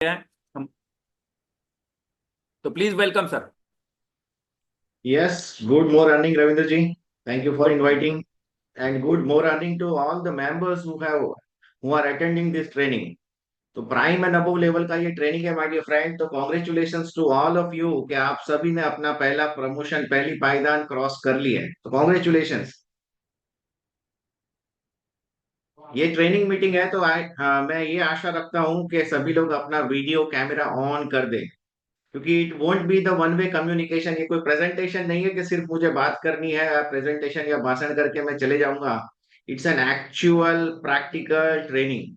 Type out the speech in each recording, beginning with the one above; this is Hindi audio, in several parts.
हैं हम, तो please welcome sir. Yes, good morning, Ravindra ji. Thank you for good morning. inviting, and good morning to all the members who are attending this training. तो प्राइम एंड अबव लेवल का ये ट्रेनिंग है माय डियर फ्रेंड। तो congratulations to all of you कि आप सभी ने अपना पहला प्रमोशन, पहली पायदान क्रॉस कर ली है। तो कॉन्ग्रेचुलेशंस। ये ट्रेनिंग मीटिंग है तो मैं ये आशा रखता हूँ कि सभी लोग अपना वीडियो कैमरा ऑन कर दें, क्योंकि it won't be the one way communication. ये कोई प्रेजेंटेशन नहीं है कि सिर्फ मुझे बात करनी है या प्रेजेंटेशन या भाषण करके मैं चले जाऊंगा। It's an actual practical training.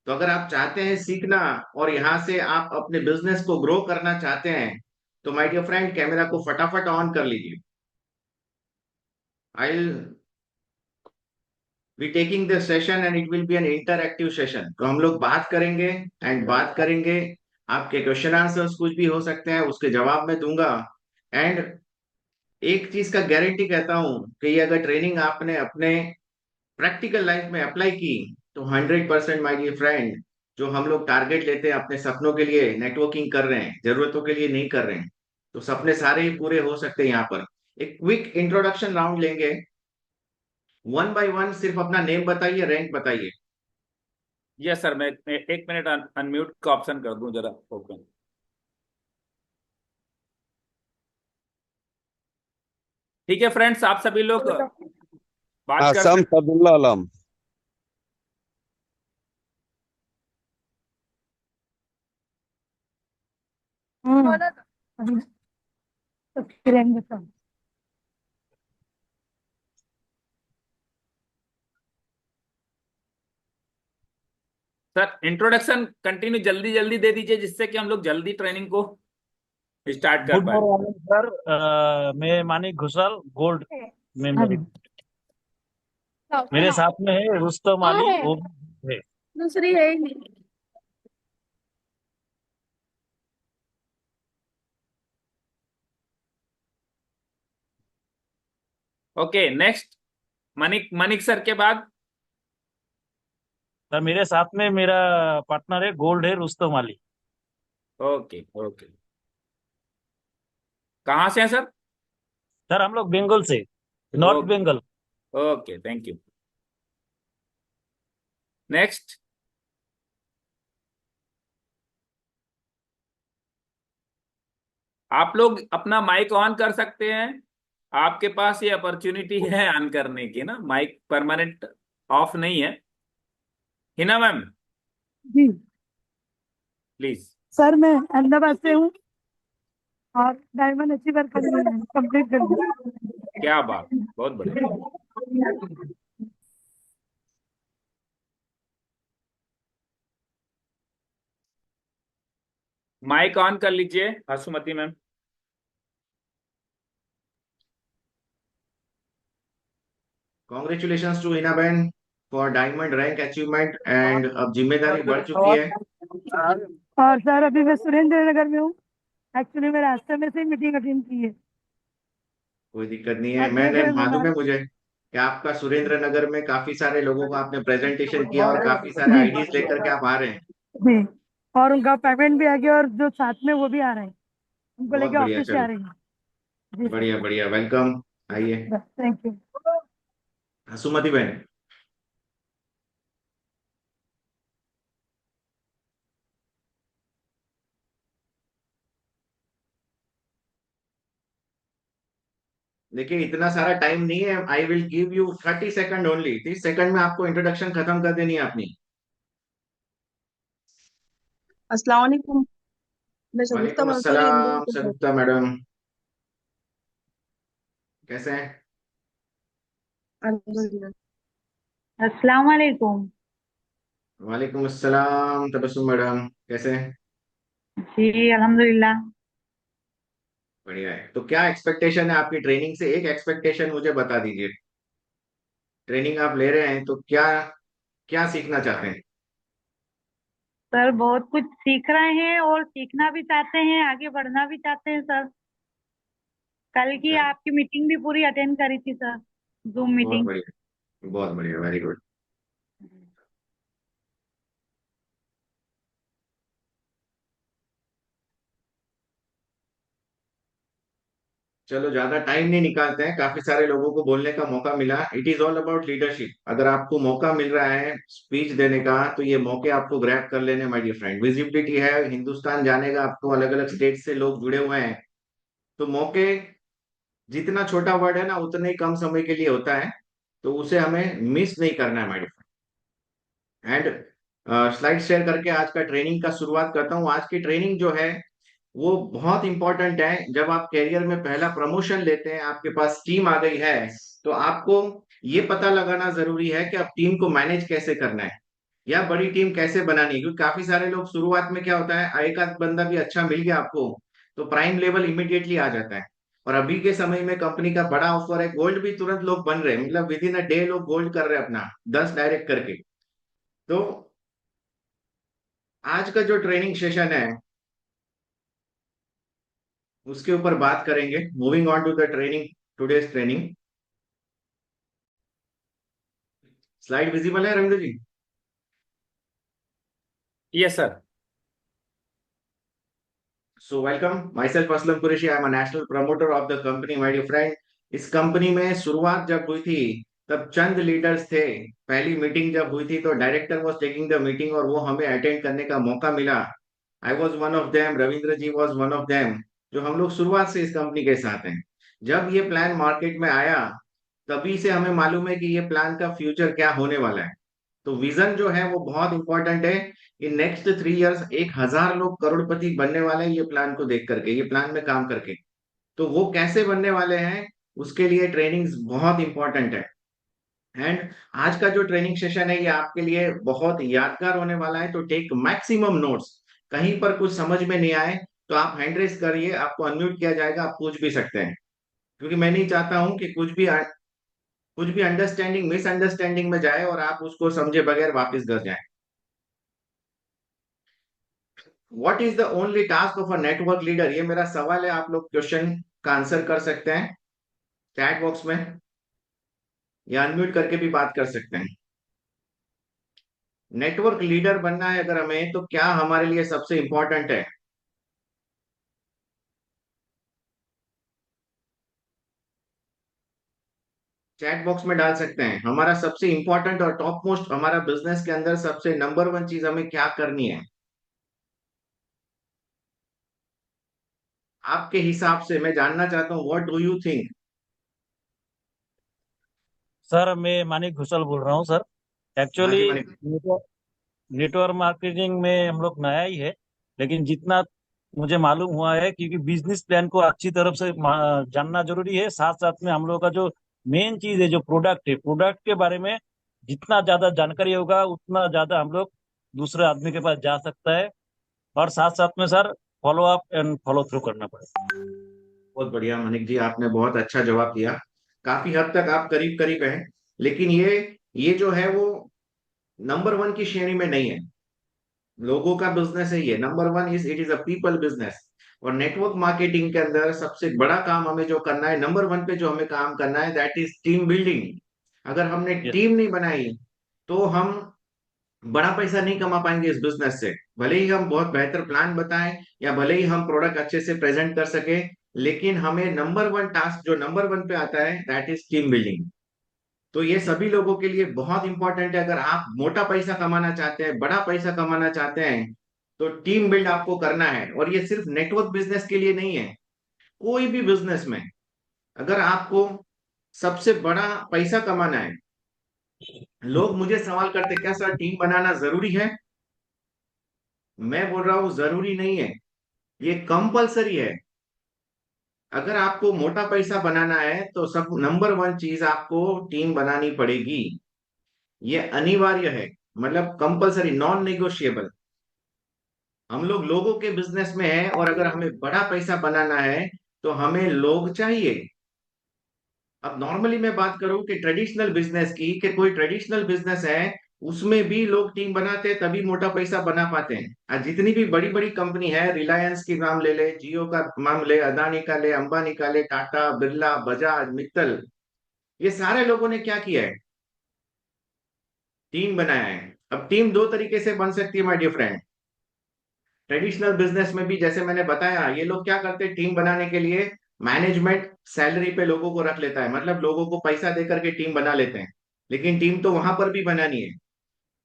तो अगर आप चाहते हैं सीखना और यहाँ से आप अपने बिजनेस को ग्रो करना चाहते हैं, तो माय डियर फ्रेंड कैमरा को फटाफट ऑन कर लीजिए। I will be taking this session and it will be an interactive session. तो हम लोग बात करेंगे एंड बात करेंगे। आपके क्वेश्चन आंसर्स कुछ भी हो सकते हैं, उसके जवाब मैं दूंगा। एंड एक चीज का गारंटी कहता हूं कि ये अगर ट्रेनिंग आपने अपने प्रैक्टिकल लाइफ में अप्लाई की, तो 100% माय डियर फ्रेंड, जो हम लोग टारगेट लेते हैं अपने सपनों के लिए नेटवर्किंग कर रहे हैं, जरूरतों के लिए नहीं कर रहे हैं, तो सपने सारे ही पूरे हो सकते हैं। यहाँ पर एक क्विक इंट्रोडक्शन राउंड लेंगे, वन बाय वन। सिर्फ अपना नेम बताइए, रैंक बताइए। यस सर, मैं 1 मिनट अनम्यूट का ऑप्शन कर दूं जरा ओपन। ठीक है फ्रेंड्स, आप सभी लोग बात कर आसम सकते। फजलुल आलम। बोला था। तो फिर बताओ। सर इंट्रोडक्शन कंटिन्यू जल्दी जल्दी दे दीजिए, जिससे कि हम लोग जल्दी ट्रेनिंग को स्टार्ट कर गुड पाए। Morning sir. मैं मानिक घुसल गोल्ड मेंबर हूँ। मेरे साथ में है रुस्तम हाँ अली, है, वो भी है। दूसरी है ही नहीं। ओके नेक्स्ट, मनिक मनिक सर के बाद। सर मेरे साथ में मेरा पार्टनर है गोल्ड है रुस्तम अली। ओके ओके, कहाँ से हैं सर? सर हम लोग बंगाल से, north okay Bengal. Okay, thank you. Next, आप लोग अपना माइक ऑन कर सकते हैं। आपके पास ये अपॉर्चुनिटी है ऑन करने की ना, माइक परमानेंट ऑफ नहीं है। हिना मैम, जी प्लीज। सर, मैं अहमदाबाद से हूँ और डायमंड अचीवर कंप्लीट कर दिया। क्या बात, बहुत बढ़िया। माइक ऑन कर लीजिए हसुमती मैम। कॉन्ग्रेचुलेशन टू हिना बहन for diamond rank achievement. And अब जिम्मेदारी बढ़ चुकी है। और सर अभी मैं सुरेंद्र नगर में हूँ। एक्चुअली मैं रास्ते में से मीटिंग अटेंड की है। कोई दिक्कत नहीं है, एक्चुअली मैंने फिर मालूम है मुझे कि आपका सुरेंद्र नगर में काफी सारे लोगों को आपने प्रेजेंटेशन किया और काफी सारे जी आइडियाज लेकर के आप आ रहे हैं। जी, और उनका पेमेंट भी आ गया और जो साथ में वो भी आ रहे हैं, उनको बहुत लेके बढ़िया, ऑफिस से आ चलो। रही हैं। जी बढ़िया बढ़िया, वेलकम। आइए सर, थैंक यू। सुमति बहन। देखिए इतना सारा टाइम नहीं है, I will give you 30 second only. 30 second में आपको इंट्रोडक्शन खत्म कर देनी है अपनी। अस्सलाम वालेकुम। मैं शगुफ्ता वालेकुम बोल रही हूँ इंदौर अस्सलाम से। सरुप्ता मैडम, कैसे हैं? अल्हम्दुलिल्लाह। अस्सलाम वालेकुम। वालेकुम अस्सलाम तबस्सुम मैडम, कैसे हैं? जी अल्हम्दुलिल्लाह। बढ़िया है। तो क्या एक्सपेक्टेशन है आपकी ट्रेनिंग से? एक एक्सपेक्टेशन मुझे बता दीजिए। ट्रेनिंग आप ले रहे हैं तो क्या क्या सीखना चाहते हैं? सर बहुत कुछ सीख रहे हैं और सीखना भी चाहते हैं, आगे बढ़ना भी चाहते हैं सर। कल की चलो, आपकी मीटिंग भी पूरी अटेंड करी थी सर, जूम बहुत मीटिंग। बढ़िया, बहुत बढ़िया, वेरी गुड। चलो ज्यादा टाइम नहीं निकालते हैं, काफी सारे लोगों को बोलने का मौका मिला। It is all about leadership. अगर आपको मौका मिल रहा है स्पीच देने का, तो ये मौके आपको ग्रैब कर लेने माय डियर फ्रेंड। विजिबिलिटी है, हिंदुस्तान जानेगा आपको, अलग अलग स्टेट से लोग जुड़े हुए हैं। तो मौके, जितना छोटा वर्ड है ना उतने ही कम समय के लिए होता है, तो उसे हमें मिस नहीं करना है my dear friend. And slide share करके आज का ट्रेनिंग का शुरुआत करता हूँ। आज की ट्रेनिंग जो है वो बहुत इंपॉर्टेंट है। जब आप कैरियर में पहला प्रमोशन लेते हैं, आपके पास टीम आ गई है, तो आपको ये पता लगाना जरूरी है कि आप टीम को मैनेज कैसे करना है या बड़ी टीम कैसे बनानी है। क्योंकि काफी सारे लोग शुरुआत में क्या होता है, एक आध बंदा भी अच्छा मिल गया आपको तो प्राइम लेवल इमीडिएटली आ जाता है। और अभी के समय में कंपनी का बड़ा ऑफर है, गोल्ड भी तुरंत लोग बन रहे हैं, मतलब विद इन अ डे लोग गोल्ड कर रहे हैं अपना 10 डायरेक्ट करके। तो आज का जो ट्रेनिंग सेशन है उसके ऊपर बात करेंगे। Moving on to the training, today's training. Slide visible है Ravindra ji? Yes sir. So welcome, myself Aslam Qureshi, I am a national promoter of the company my dear friend. इस कंपनी में शुरुआत जब हुई थी तब चंद लीडर्स थे। पहली मीटिंग जब हुई थी तो director was taking the meeting और वो हमें अटेंड करने का मौका मिला। I was one of them, Ravindra ji was one of them, जो हम लोग शुरुआत से इस कंपनी के साथ हैं। जब ये प्लान मार्केट में आया तभी से हमें मालूम है कि ये प्लान का फ्यूचर क्या होने वाला है। तो विजन जो है वो बहुत इंपॉर्टेंट है। इन नेक्स्ट 3 इयर्स 1,000 लोग करोड़पति बनने वाले हैं ये प्लान को देख करके, ये प्लान में काम करके। तो वो कैसे बनने वाले हैं उसके लिए ट्रेनिंग बहुत इंपॉर्टेंट है। एंड आज का जो ट्रेनिंग सेशन है ये आपके लिए बहुत यादगार होने वाला है। तो टेक मैक्सिमम नोट्स। कहीं पर कुछ समझ में नहीं आए तो आप हैंड रेस करिए, आपको अनम्यूट किया जाएगा, आप पूछ भी सकते हैं। क्योंकि मैं नहीं चाहता हूं कि कुछ भी अंडरस्टैंडिंग मिसअंडरस्टैंडिंग में जाए और आप उसको समझे बगैर वापस घर जाए। What is the only task of a network leader, ये मेरा सवाल है। आप लोग क्वेश्चन का आंसर कर सकते हैं चैट बॉक्स में या अनम्यूट करके भी बात कर सकते हैं। नेटवर्क लीडर बनना है अगर हमें, तो क्या हमारे लिए सबसे इंपॉर्टेंट है? चैट बॉक्स में डाल सकते हैं। हमारा सबसे इंपॉर्टेंट और टॉप मोस्ट, हमारा बिजनेस के अंदर सबसे नंबर वन चीज हमें क्या करनी है आपके हिसाब से? मैं जानना चाहता हूँ, what do you think? Sir मैं मानिक घुसल बोल रहा हूँ सर। हाँ एक्चुअली जी मनीष। नेटवर्क मार्केटिंग में हम लोग नया ही है, लेकिन जितना मुझे मालूम हुआ है, क्योंकि बिजनेस प्लान को अच्छी तरफ से जानना जरूरी है। साथ साथ में हम लोग का जो मेन चीज है, जो प्रोडक्ट है, प्रोडक्ट के बारे में जितना ज्यादा जानकारी होगा उतना ज्यादा हम लोग दूसरे आदमी के पास जा सकता है। और साथ साथ में sir follow up and follow through करना पड़ेगा। बहुत बढ़िया मनिक जी, आपने बहुत अच्छा जवाब दिया। काफी हद तक आप करीब करीब हैं, लेकिन ये जो है वो नंबर वन की श्रेणी में नहीं है। लोगों का बिजनेस है ये, number one is, it is a people business. और नेटवर्क मार्केटिंग के अंदर सबसे बड़ा काम हमें जो करना है, नंबर वन पे जो हमें काम करना है, दैट इज टीम बिल्डिंग। अगर हमने यस। टीम नहीं बनाई तो हम बड़ा पैसा नहीं कमा पाएंगे इस बिजनेस से। भले ही हम बहुत बेहतर प्लान बताएं या भले ही हम प्रोडक्ट अच्छे से प्रेजेंट कर सके, लेकिन हमें नंबर वन टास्क जो नंबर वन पे आता है दैट इज टीम बिल्डिंग। तो ये सभी लोगों के लिए बहुत इंपॉर्टेंट है। अगर आप मोटा पैसा कमाना चाहते हैं, बड़ा पैसा कमाना चाहते हैं, तो टीम बिल्ड आपको करना है। और ये सिर्फ नेटवर्क बिजनेस के लिए नहीं है, कोई भी बिजनेस में अगर आपको सबसे बड़ा पैसा कमाना है। लोग मुझे सवाल करते क्या सर टीम बनाना जरूरी है? मैं बोल रहा हूं जरूरी नहीं है, ये कंपलसरी है। अगर आपको मोटा पैसा बनाना है तो सब नंबर वन चीज आपको टीम बनानी पड़ेगी। ये अनिवार्य है, मतलब कंपलसरी, नॉन नेगोशिएबल। हम लोग लोगों के बिजनेस में हैं और अगर हमें बड़ा पैसा बनाना है तो हमें लोग चाहिए। अब नॉर्मली मैं बात करूं कि ट्रेडिशनल बिजनेस की, कि कोई ट्रेडिशनल बिजनेस है उसमें भी लोग टीम बनाते हैं तभी मोटा पैसा बना पाते हैं। आज जितनी भी बड़ी बड़ी कंपनी है, रिलायंस की नाम ले ले, जियो का नाम ले, अदानी का ले, अंबानी का ले, टाटा बिरला बजाज मित्तल, ये सारे लोगों ने क्या किया है? टीम बनाया है। अब टीम दो तरीके से बन सकती है my dear friend. Traditional business में भी जैसे मैंने बताया, ये लोग क्या करते हैं टीम बनाने के लिए, मैनेजमेंट सैलरी पे लोगों को रख लेता है, मतलब लोगों को पैसा देकर के टीम बना लेते हैं, लेकिन टीम तो वहां पर भी बनानी है।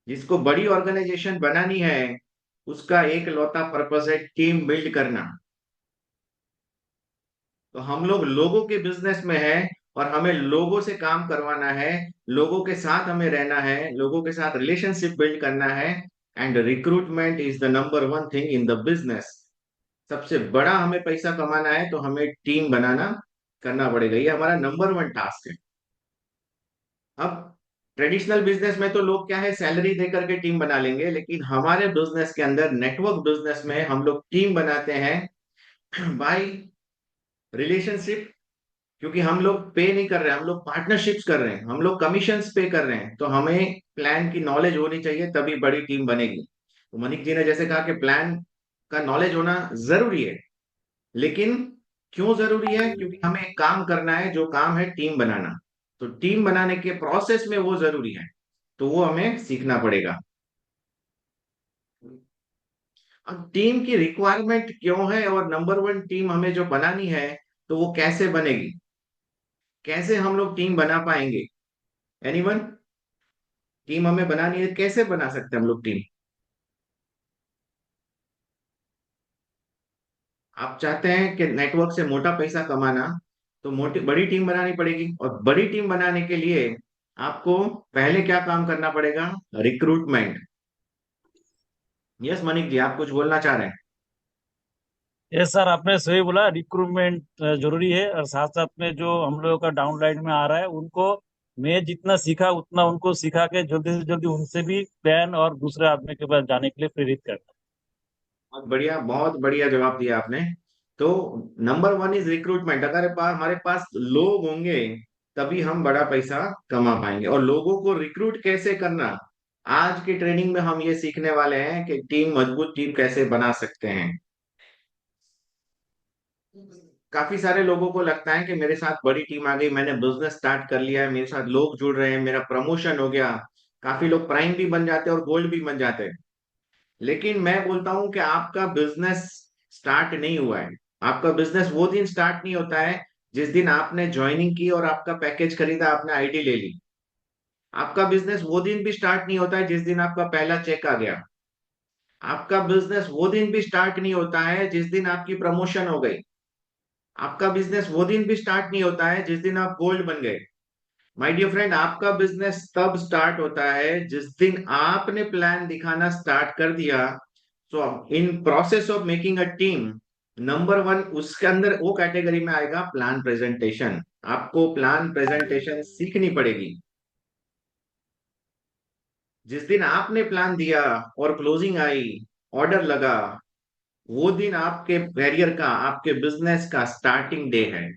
जिसको बड़ी ऑर्गेनाइजेशन बनानी है उसका एक लौता पर्पस है टीम बिल्ड करना। तो हम लोग लोगों के बिजनेस में है और हमें लोगों से काम करवाना है, लोगों के साथ हमें रहना है, लोगों के साथ रिलेशनशिप बिल्ड करना है। And recruitment is the number one thing in the business. सबसे बड़ा हमें पैसा कमाना है तो हमें टीम बनाना करना पड़ेगा, ये हमारा नंबर वन टास्क है। अब ट्रेडिशनल बिजनेस में तो लोग क्या है सैलरी दे करके टीम बना लेंगे, लेकिन हमारे बिजनेस के अंदर नेटवर्क बिजनेस में हम लोग टीम बनाते हैं बाय रिलेशनशिप। क्योंकि हम लोग पे नहीं कर रहे हैं, हम लोग पार्टनरशिप्स कर रहे हैं, हम लोग कमीशंस पे कर रहे हैं, तो हमें प्लान की नॉलेज होनी चाहिए तभी बड़ी टीम बनेगी। तो मनिक जी ने जैसे कहा कि प्लान का नॉलेज होना जरूरी है, लेकिन क्यों जरूरी है? क्योंकि हमें एक काम करना है जो काम है टीम बनाना। तो टीम बनाने के प्रोसेस में वो जरूरी है, तो वो हमें सीखना पड़ेगा। अब टीम की रिक्वायरमेंट क्यों है और नंबर वन टीम हमें जो बनानी है तो वो कैसे बनेगी, कैसे हम लोग टीम बना पाएंगे? एनीवन? टीम हमें बनानी है, कैसे बना सकते हैं हम लोग टीम? आप चाहते हैं कि नेटवर्क से मोटा पैसा कमाना, तो मोटी बड़ी टीम बनानी पड़ेगी, और बड़ी टीम बनाने के लिए आपको पहले क्या काम करना पड़ेगा? रिक्रूटमेंट। यस मनिक जी, आप कुछ बोलना चाह रहे हैं? ये सर आपने सही बोला, रिक्रूटमेंट जरूरी है। और साथ साथ में जो हम लोगों का डाउनलाइन में आ रहा है उनको, मैं जितना सीखा उतना उनको सिखा के जल्दी से जल्दी उनसे भी प्लान और दूसरे आदमी के पास जाने के लिए प्रेरित करना। बहुत बढ़िया, बहुत बढ़िया जवाब दिया आपने। तो नंबर वन इज रिक्रूटमेंट। अगर हमारे पास लोग होंगे तभी हम बड़ा पैसा कमा पाएंगे। और लोगों को रिक्रूट कैसे करना, आज की ट्रेनिंग में हम ये सीखने वाले हैं कि टीम, मजबूत टीम कैसे बना सकते हैं। काफी सारे लोगों को लगता है कि मेरे साथ बड़ी टीम आ गई, मैंने बिजनेस स्टार्ट कर लिया है, मेरे साथ लोग जुड़ रहे हैं, मेरा प्रमोशन हो गया। काफी लोग प्राइम भी बन जाते हैं और गोल्ड भी बन जाते हैं। लेकिन मैं बोलता हूं कि आपका बिजनेस स्टार्ट नहीं हुआ है। आपका बिजनेस वो दिन स्टार्ट नहीं होता है जिस दिन आपने ज्वाइनिंग की और आपका पैकेज खरीदा, आपने आईडी ले ली। आपका बिजनेस वो दिन भी स्टार्ट नहीं होता है जिस दिन आपका पहला चेक आ गया। आपका बिजनेस वो दिन भी स्टार्ट नहीं होता है जिस दिन आपकी प्रमोशन हो गई। आपका बिजनेस वो दिन भी स्टार्ट नहीं होता है जिस दिन आप गोल्ड बन गए। माय डियर फ्रेंड, आपका बिजनेस तब स्टार्ट होता है जिस दिन आपने प्लान दिखाना स्टार्ट कर दिया। So in process of making a team, number one उसके अंदर वो कैटेगरी में आएगा प्लान प्रेजेंटेशन। आपको प्लान प्रेजेंटेशन सीखनी पड़ेगी। जिस दिन आपने प्लान दिया और क्लोजिंग आई, ऑर्डर लगा, वो दिन आपके कैरियर का, आपके बिजनेस का स्टार्टिंग डे है।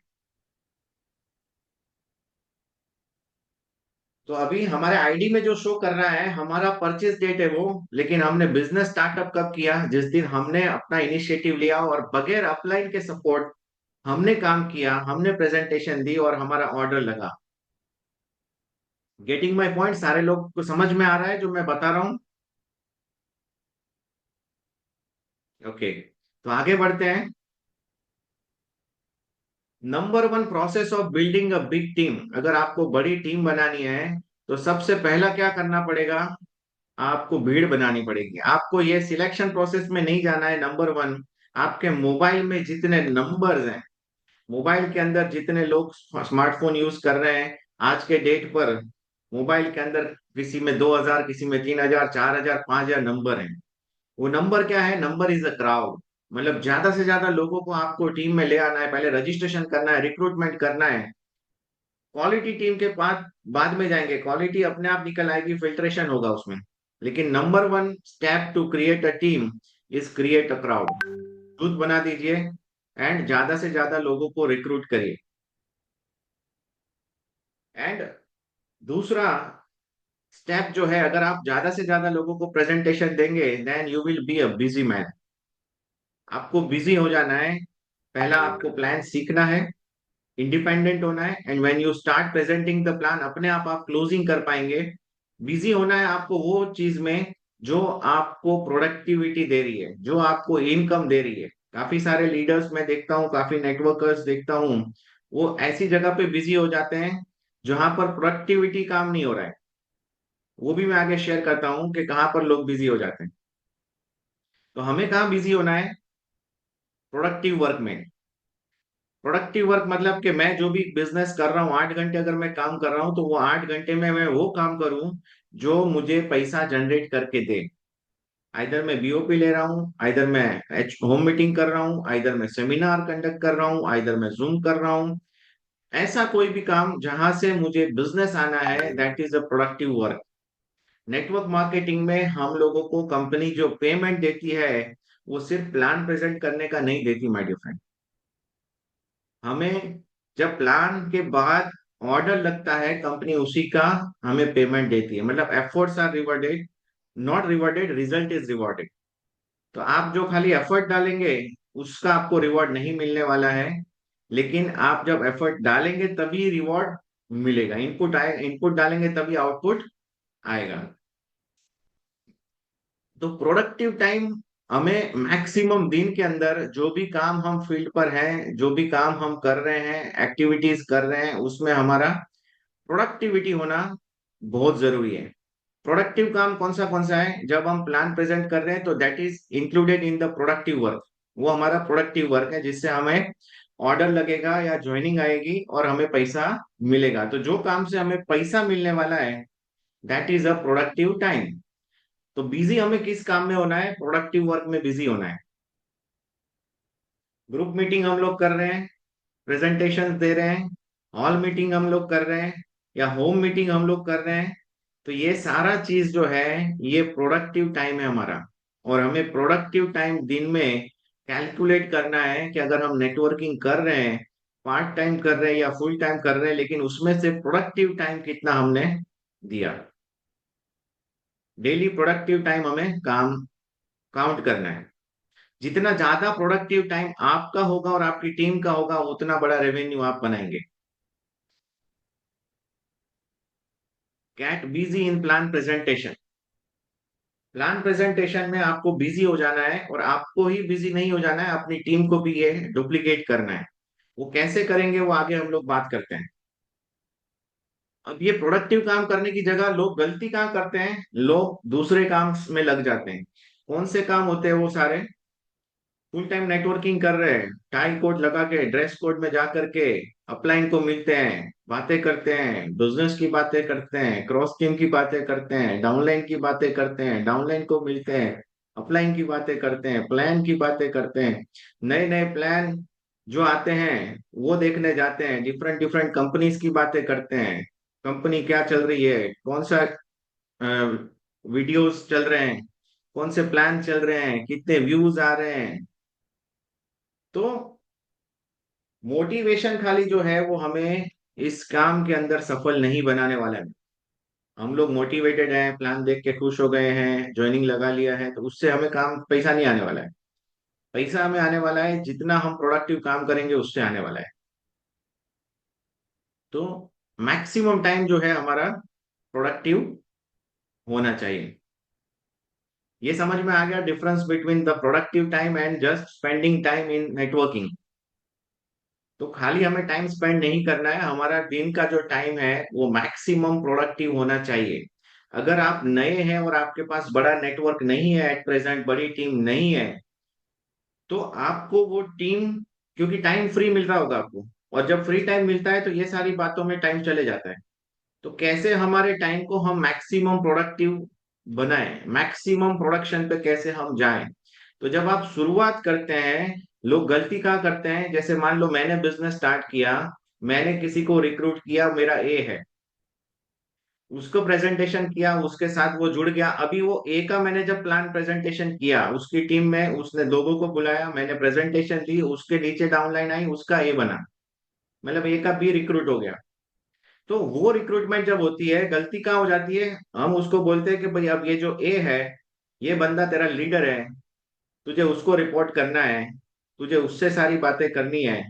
तो अभी हमारे आईडी में जो शो कर रहा है हमारा परचेज डेट है वो, लेकिन हमने बिजनेस स्टार्टअप कब किया? जिस दिन हमने अपना इनिशिएटिव लिया और बगैर अपलाइन के सपोर्ट हमने काम किया, हमने प्रेजेंटेशन दी और हमारा ऑर्डर लगा। Getting my point? सारे लोग को समझ में आ रहा है जो मैं बता रहा हूँ? ओके, तो आगे बढ़ते हैं। Number one process of building a big team. अगर आपको बड़ी टीम बनानी है तो सबसे पहला क्या करना पड़ेगा? आपको भीड़ बनानी पड़ेगी। आपको ये सिलेक्शन प्रोसेस में नहीं जाना है। नंबर वन, आपके मोबाइल में जितने नंबर्स हैं, मोबाइल के अंदर जितने लोग स्मार्टफोन यूज कर रहे हैं आज के डेट पर, मोबाइल के अंदर किसी में 2000, किसी में 3000, 4000, 5000 नंबर हैं। वो नंबर क्या है? Number is a crowd. मतलब ज्यादा से ज्यादा लोगों को आपको टीम में ले आना है, पहले रजिस्ट्रेशन करना है, रिक्रूटमेंट करना है। क्वालिटी टीम के बाद बाद में जाएंगे, क्वालिटी अपने आप निकल आएगी, फिल्ट्रेशन होगा उसमें। लेकिन number one step to create a team is create a crowd. Group बना दीजिए एंड ज्यादा से ज्यादा लोगों को रिक्रूट करिए। एंड दूसरा स्टेप जो है, अगर आप ज्यादा से ज्यादा लोगों को प्रेजेंटेशन देंगे then you will be a busy man. आपको बिजी हो जाना है। पहला आपको प्लान सीखना है, इंडिपेंडेंट होना है, and when you start presenting the plan अपने आप क्लोजिंग कर पाएंगे। बिजी होना है आपको वो चीज में जो आपको प्रोडक्टिविटी दे रही है, जो आपको इनकम दे रही है। काफी सारे लीडर्स मैं देखता हूँ, काफी नेटवर्कर्स देखता हूँ, वो ऐसी जगह पे बिजी हो जाते हैं जहां पर प्रोडक्टिविटी काम नहीं हो रहा है। वो भी मैं आगे शेयर करता हूँ कि कहाँ पर लोग बिजी हो जाते हैं। तो हमें कहाँ बिजी होना है? प्रोडक्टिव वर्क में। प्रोडक्टिव वर्क मतलब कि मैं जो भी बिजनेस कर रहा हूँ, 8 घंटे अगर मैं काम कर रहा हूँ, तो वो 8 घंटे में मैं वो काम करूँ जो मुझे पैसा जनरेट करके दे। आइदर मैं बीओपी ले रहा हूँ, आइदर मैं होम मीटिंग कर रहा हूँ, आइदर मैं सेमिनार कंडक्ट कर रहा हूँ, आइदर मैं जूम कर रहा हूँ। ऐसा कोई भी काम जहां से मुझे बिजनेस आना है, that is a productive work. Network marketing में हम लोगों को कंपनी जो पेमेंट देती है, वो सिर्फ प्लान प्रेजेंट करने का नहीं देती माय डियर फ्रेंड। हमें जब प्लान के बाद ऑर्डर लगता है, कंपनी उसी का हमें पेमेंट देती है। मतलब efforts are rewarded, not rewarded, result is rewarded. तो आप जो खाली एफर्ट डालेंगे, उसका आपको रिवॉर्ड नहीं मिलने वाला है। लेकिन आप जब एफर्ट डालेंगे तभी रिवॉर्ड मिलेगा। इनपुट आए, इनपुट डालेंगे तभी आउटपुट आएगा। तो प्रोडक्टिव टाइम हमें मैक्सिमम दिन के अंदर जो भी काम हम फील्ड पर हैं, जो भी काम हम कर रहे हैं, एक्टिविटीज कर रहे हैं, उसमें हमारा प्रोडक्टिविटी होना बहुत जरूरी है। प्रोडक्टिव काम कौन सा है? जब हम प्लान प्रेजेंट कर रहे हैं तो that is included in the productive work. वो हमारा प्रोडक्टिव वर्क है, जिससे हमें ऑर्डर लगेगा या ज्वाइनिंग आएगी और हमें पैसा मिलेगा। तो जो काम से हमें पैसा मिलने वाला है, that is a productive time. तो बिजी हमें किस काम में होना है? प्रोडक्टिव वर्क में बिजी होना है। ग्रुप मीटिंग हम लोग कर रहे हैं, प्रेजेंटेशन दे रहे हैं, हॉल मीटिंग हम लोग कर रहे हैं, या होम मीटिंग हम लोग कर रहे हैं, तो ये सारा चीज जो है, ये प्रोडक्टिव टाइम है हमारा। और हमें प्रोडक्टिव टाइम दिन में कैलकुलेट करना है कि अगर हम नेटवर्किंग कर रहे हैं, पार्ट टाइम कर रहे हैं या फुल टाइम कर रहे हैं, लेकिन उसमें से प्रोडक्टिव टाइम कितना हमने दिया। डेली प्रोडक्टिव टाइम हमें काम काउंट करना है। जितना ज्यादा प्रोडक्टिव टाइम आपका होगा और आपकी टीम का होगा, उतना बड़ा रेवेन्यू आप बनाएंगे। Get busy in plan presentation. Plan presentation में आपको बिजी हो जाना है, और आपको ही बिजी नहीं हो जाना है, अपनी टीम को भी ये डुप्लीकेट करना है। वो कैसे करेंगे, वो आगे हम लोग बात करते हैं। अब ये प्रोडक्टिव काम करने की जगह लोग गलती कहाँ करते हैं? लोग दूसरे काम में लग जाते हैं। कौन से काम होते हैं वो सारे? फुल टाइम नेटवर्किंग कर रहे हैं, टाई कोड लगा के, ड्रेस कोड में जा करके अपलाइन को मिलते हैं, बातें करते हैं, बिजनेस की बातें करते हैं, क्रॉस टीम की बातें करते हैं, डाउनलाइन की बातें करते हैं, डाउनलाइन को मिलते हैं, अपलाइन की बातें करते हैं, प्लान की बातें करते हैं, नए नए प्लान जो आते हैं वो देखने जाते हैं, डिफरेंट डिफरेंट कंपनीज की बातें करते हैं, कंपनी क्या चल रही है, कौन सा वीडियोस चल रहे हैं, कौन से प्लान चल रहे हैं, कितने व्यूज आ रहे हैं। तो मोटिवेशन खाली जो है वो हमें इस काम के अंदर सफल नहीं बनाने वाला है। हम लोग मोटिवेटेड हैं, प्लान देख के खुश हो गए हैं, ज्वाइनिंग लगा लिया है, तो उससे हमें काम पैसा नहीं आने वाला है। पैसा हमें आने वाला है जितना हम प्रोडक्टिव काम करेंगे, उससे आने वाला है। तो मैक्सिमम टाइम जो है हमारा प्रोडक्टिव होना चाहिए। ये समझ में आ गया difference between the productive time and just spending time in networking. तो खाली हमें टाइम स्पेंड नहीं करना है, हमारा दिन का जो टाइम है वो मैक्सिमम प्रोडक्टिव होना चाहिए। अगर आप नए हैं और आपके पास बड़ा नेटवर्क नहीं है एट प्रेजेंट, बड़ी टीम नहीं है, तो आपको वो टीम, क्योंकि टाइम फ्री मिल रहा होगा आपको, और जब फ्री टाइम मिलता है तो ये सारी बातों में टाइम चले जाता है। तो कैसे हमारे टाइम को हम मैक्सिमम प्रोडक्टिव बनाएं, मैक्सिमम प्रोडक्शन पे कैसे हम जाएं? तो जब आप शुरुआत करते हैं, लोग गलती क्या करते हैं, जैसे मान लो मैंने बिजनेस स्टार्ट किया, मैंने किसी को रिक्रूट किया, मेरा ए है, उसको प्रेजेंटेशन किया, उसके साथ वो जुड़ गया। अभी वो ए का मैंने जब प्लान प्रेजेंटेशन किया, उसकी टीम में उसने लोगों को बुलाया, मैंने प्रेजेंटेशन दी, उसके नीचे डाउनलाइन आई, उसका ए बना, मतलब ए का बी रिक्रूट हो गया। तो वो रिक्रूटमेंट जब होती है, गलती कहाँ हो जाती है? हम उसको बोलते हैं कि भाई अब ये जो ए है, ये बंदा तेरा लीडर है, तुझे उसको रिपोर्ट करना है, तुझे उससे सारी बातें करनी है।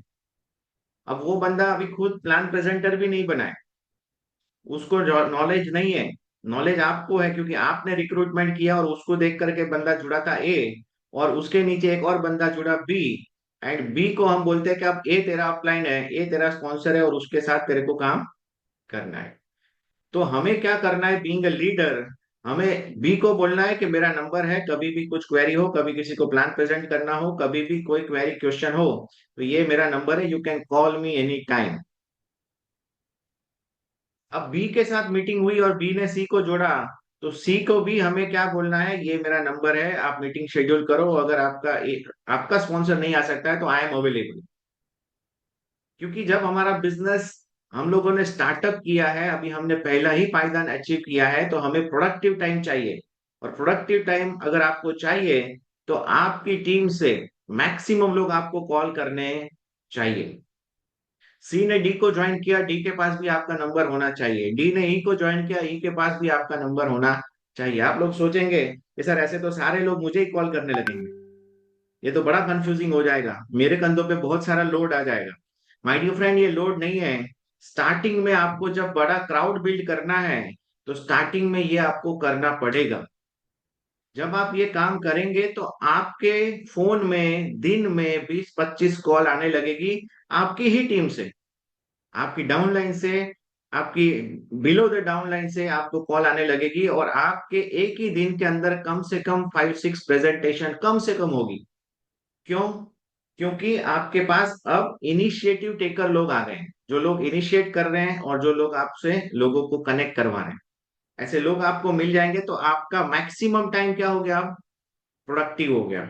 अब वो बंदा अभी खुद प्लान प्रेजेंटर भी नहीं बना है, उसको नॉलेज नहीं है। नॉलेज आपको है, क्योंकि आपने रिक्रूटमेंट किया और उसको देख करके बंदा जुड़ा था ए, और उसके नीचे एक और बंदा जुड़ा बी, एंड बी को हम बोलते हैं कि अब ए तेरा अपलाइन है, ए तेरा स्पॉन्सर है और उसके साथ तेरे को काम करना है। तो हमें क्या करना है, बीइंग अ लीडर, हमें बी को बोलना है कि मेरा नंबर है, कभी भी कुछ क्वेरी हो, कभी किसी को प्लान प्रेजेंट करना हो, कभी भी कोई क्वेरी क्वेश्चन हो, तो ये मेरा नंबर है, you can call me any time. अब बी के साथ मीटिंग हुई और बी ने सी को जोड़ा, तो सी को भी हमें क्या बोलना है, ये मेरा नंबर है, आप मीटिंग शेड्यूल करो, अगर आपका स्पॉन्सर नहीं आ सकता है तो आई एम अवेलेबल। क्योंकि जब हमारा बिजनेस हम लोगों ने स्टार्टअप किया है, अभी हमने पहला ही पायदान अचीव किया है, तो हमें प्रोडक्टिव टाइम चाहिए। और प्रोडक्टिव टाइम अगर आपको चाहिए तो आपकी टीम से मैक्सिमम लोग आपको कॉल करने चाहिए। सी ने डी को ज्वाइन किया, डी के पास भी आपका नंबर होना चाहिए, डी ने ई को ज्वाइन किया, ई के पास भी आपका नंबर होना चाहिए। आप लोग सोचेंगे कि सर ऐसे तो सारे लोग मुझे ही कॉल करने लगेंगे, ये तो बड़ा कंफ्यूजिंग हो जाएगा, मेरे कंधों पे बहुत सारा लोड आ जाएगा। माय डियर फ्रेंड, ये लोड नहीं है। स्टार्टिंग में आपको जब बड़ा क्राउड बिल्ड करना है, तो स्टार्टिंग में ये आपको करना पड़ेगा। जब आप ये काम करेंगे तो आपके फोन में दिन में 20-25 कॉल आने लगेगी, आपकी ही टीम से, आपकी डाउनलाइन से, आपकी बिलो द डाउनलाइन से आपको कॉल आने लगेगी, और आपके एक ही दिन के अंदर कम से कम 5-6 प्रेजेंटेशन कम से कम होगी। क्यों? क्योंकि आपके पास अब इनिशिएटिव टेकर लोग आ गए हैं, जो लोग इनिशिएट कर रहे हैं और जो लोग आपसे लोगों को कनेक्ट करवा रहे हैं। ऐसे लोग आपको मिल जाएंगे तो आपका मैक्सिमम टाइम क्या हो गया, प्रोडक्टिव हो गया।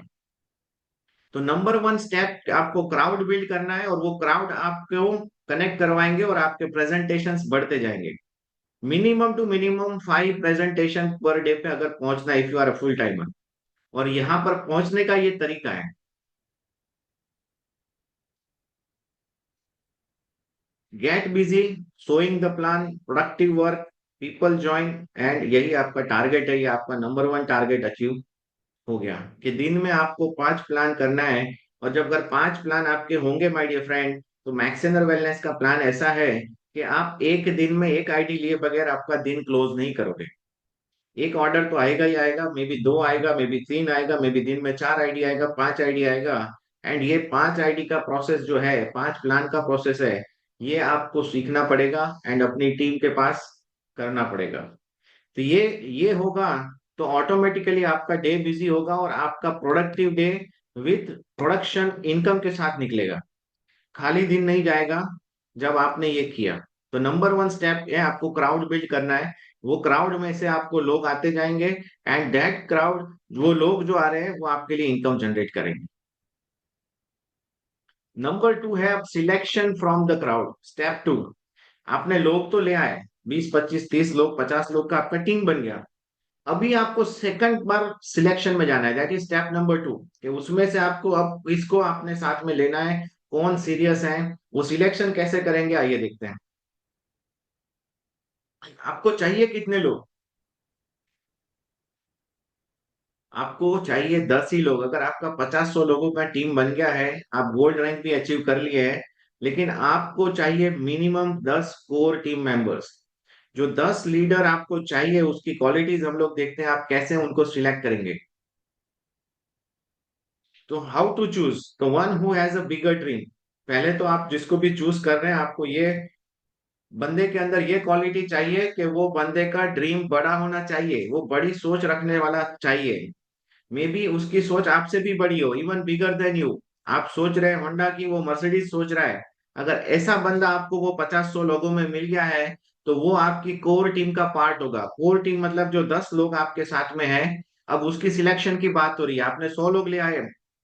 तो नंबर वन स्टेप आपको क्राउड बिल्ड करना है, और वो क्राउड आपको कनेक्ट करवाएंगे और आपके प्रेजेंटेशंस बढ़ते जाएंगे। Minimum to minimum 5 presentation per day पे अगर पहुंचना, if you are a full timer. और यहाँ पर पहुंचने का ये तरीका है, get busy, showing the plan, productive work, people join, and यही आपका टारगेट है, ये आपका नंबर वन टारगेट अचीव हो गया कि दिन में आपको 5 प्लान करना है। और जब अगर 5 प्लान आपके होंगे माय डियर फ्रेंड, तो मैक्सेनर वेलनेस का प्लान ऐसा है कि आप एक दिन में एक आईडी लिए बगैर आपका दिन क्लोज नहीं करोगे। एक ऑर्डर तो आएगा ही आएगा, मे बी 2 आएगा, मे बी 3 आएगा, मे बी दिन में 4 आईडी आएगा, 5 आईडी आएगा। एंड ये 5 आईडी का प्रोसेस जो है, 5 प्लान का प्रोसेस है, ये आपको सीखना पड़ेगा एंड अपनी टीम के पास करना पड़ेगा। तो ये होगा, तो ऑटोमेटिकली आपका डे बिजी होगा और आपका productive day with production income के साथ निकलेगा, खाली दिन नहीं जाएगा जब आपने ये किया। तो नंबर वन स्टेप है, आपको क्राउड बिल्ड करना है। वो क्राउड में से आपको लोग आते जाएंगे, एंड दैट क्राउड, वो लोग जो आ रहे हैं वो आपके लिए इनकम जनरेट करेंगे। नंबर टू है अब selection from the crowd, step two. आपने लोग तो ले आए, 20-25-30 लोग, 50 लोग का आपका टीम बन गया। अभी आपको सेकंड बार सिलेक्शन में जाना है, that is step number two, कि उसमें से आपको अब इसको आपने साथ में लेना है, कौन सीरियस है। वो सिलेक्शन कैसे करेंगे, आइए देखते हैं। आपको चाहिए कितने लोग? आपको चाहिए 10 ही लोग। अगर आपका 50-100 लोगों का टीम बन गया है, आप गोल्ड रैंक भी अचीव कर लिए हैं, लेकिन आपको चाहिए मिनिमम 10 कोर टीम मेंबर्स। जो 10 लीडर आपको चाहिए, उसकी क्वालिटीज हम लोग देखते हैं, आप कैसे उनको सिलेक्ट करेंगे। तो how to choose the one who has a bigger dream. पहले तो आप जिसको भी चूज कर रहे हैं, आपको ये बंदे के अंदर ये क्वालिटी चाहिए कि वो बंदे का ड्रीम बड़ा होना चाहिए, वो बड़ी सोच रखने वाला चाहिए। मे बी उसकी सोच आपसे भी बड़ी हो, इवन बिगर देन यू। आप सोच रहे हैं होंडा की, वो मर्सिडीज सोच रहा है। अगर ऐसा बंदा आपको वो 50-100 लोगों में मिल गया है, तो वो आपकी कोर टीम का पार्ट होगा। कोर टीम मतलब जो 10 लोग आपके साथ में है। अब उसकी सिलेक्शन की बात हो रही है, आपने 100 लोग ले आए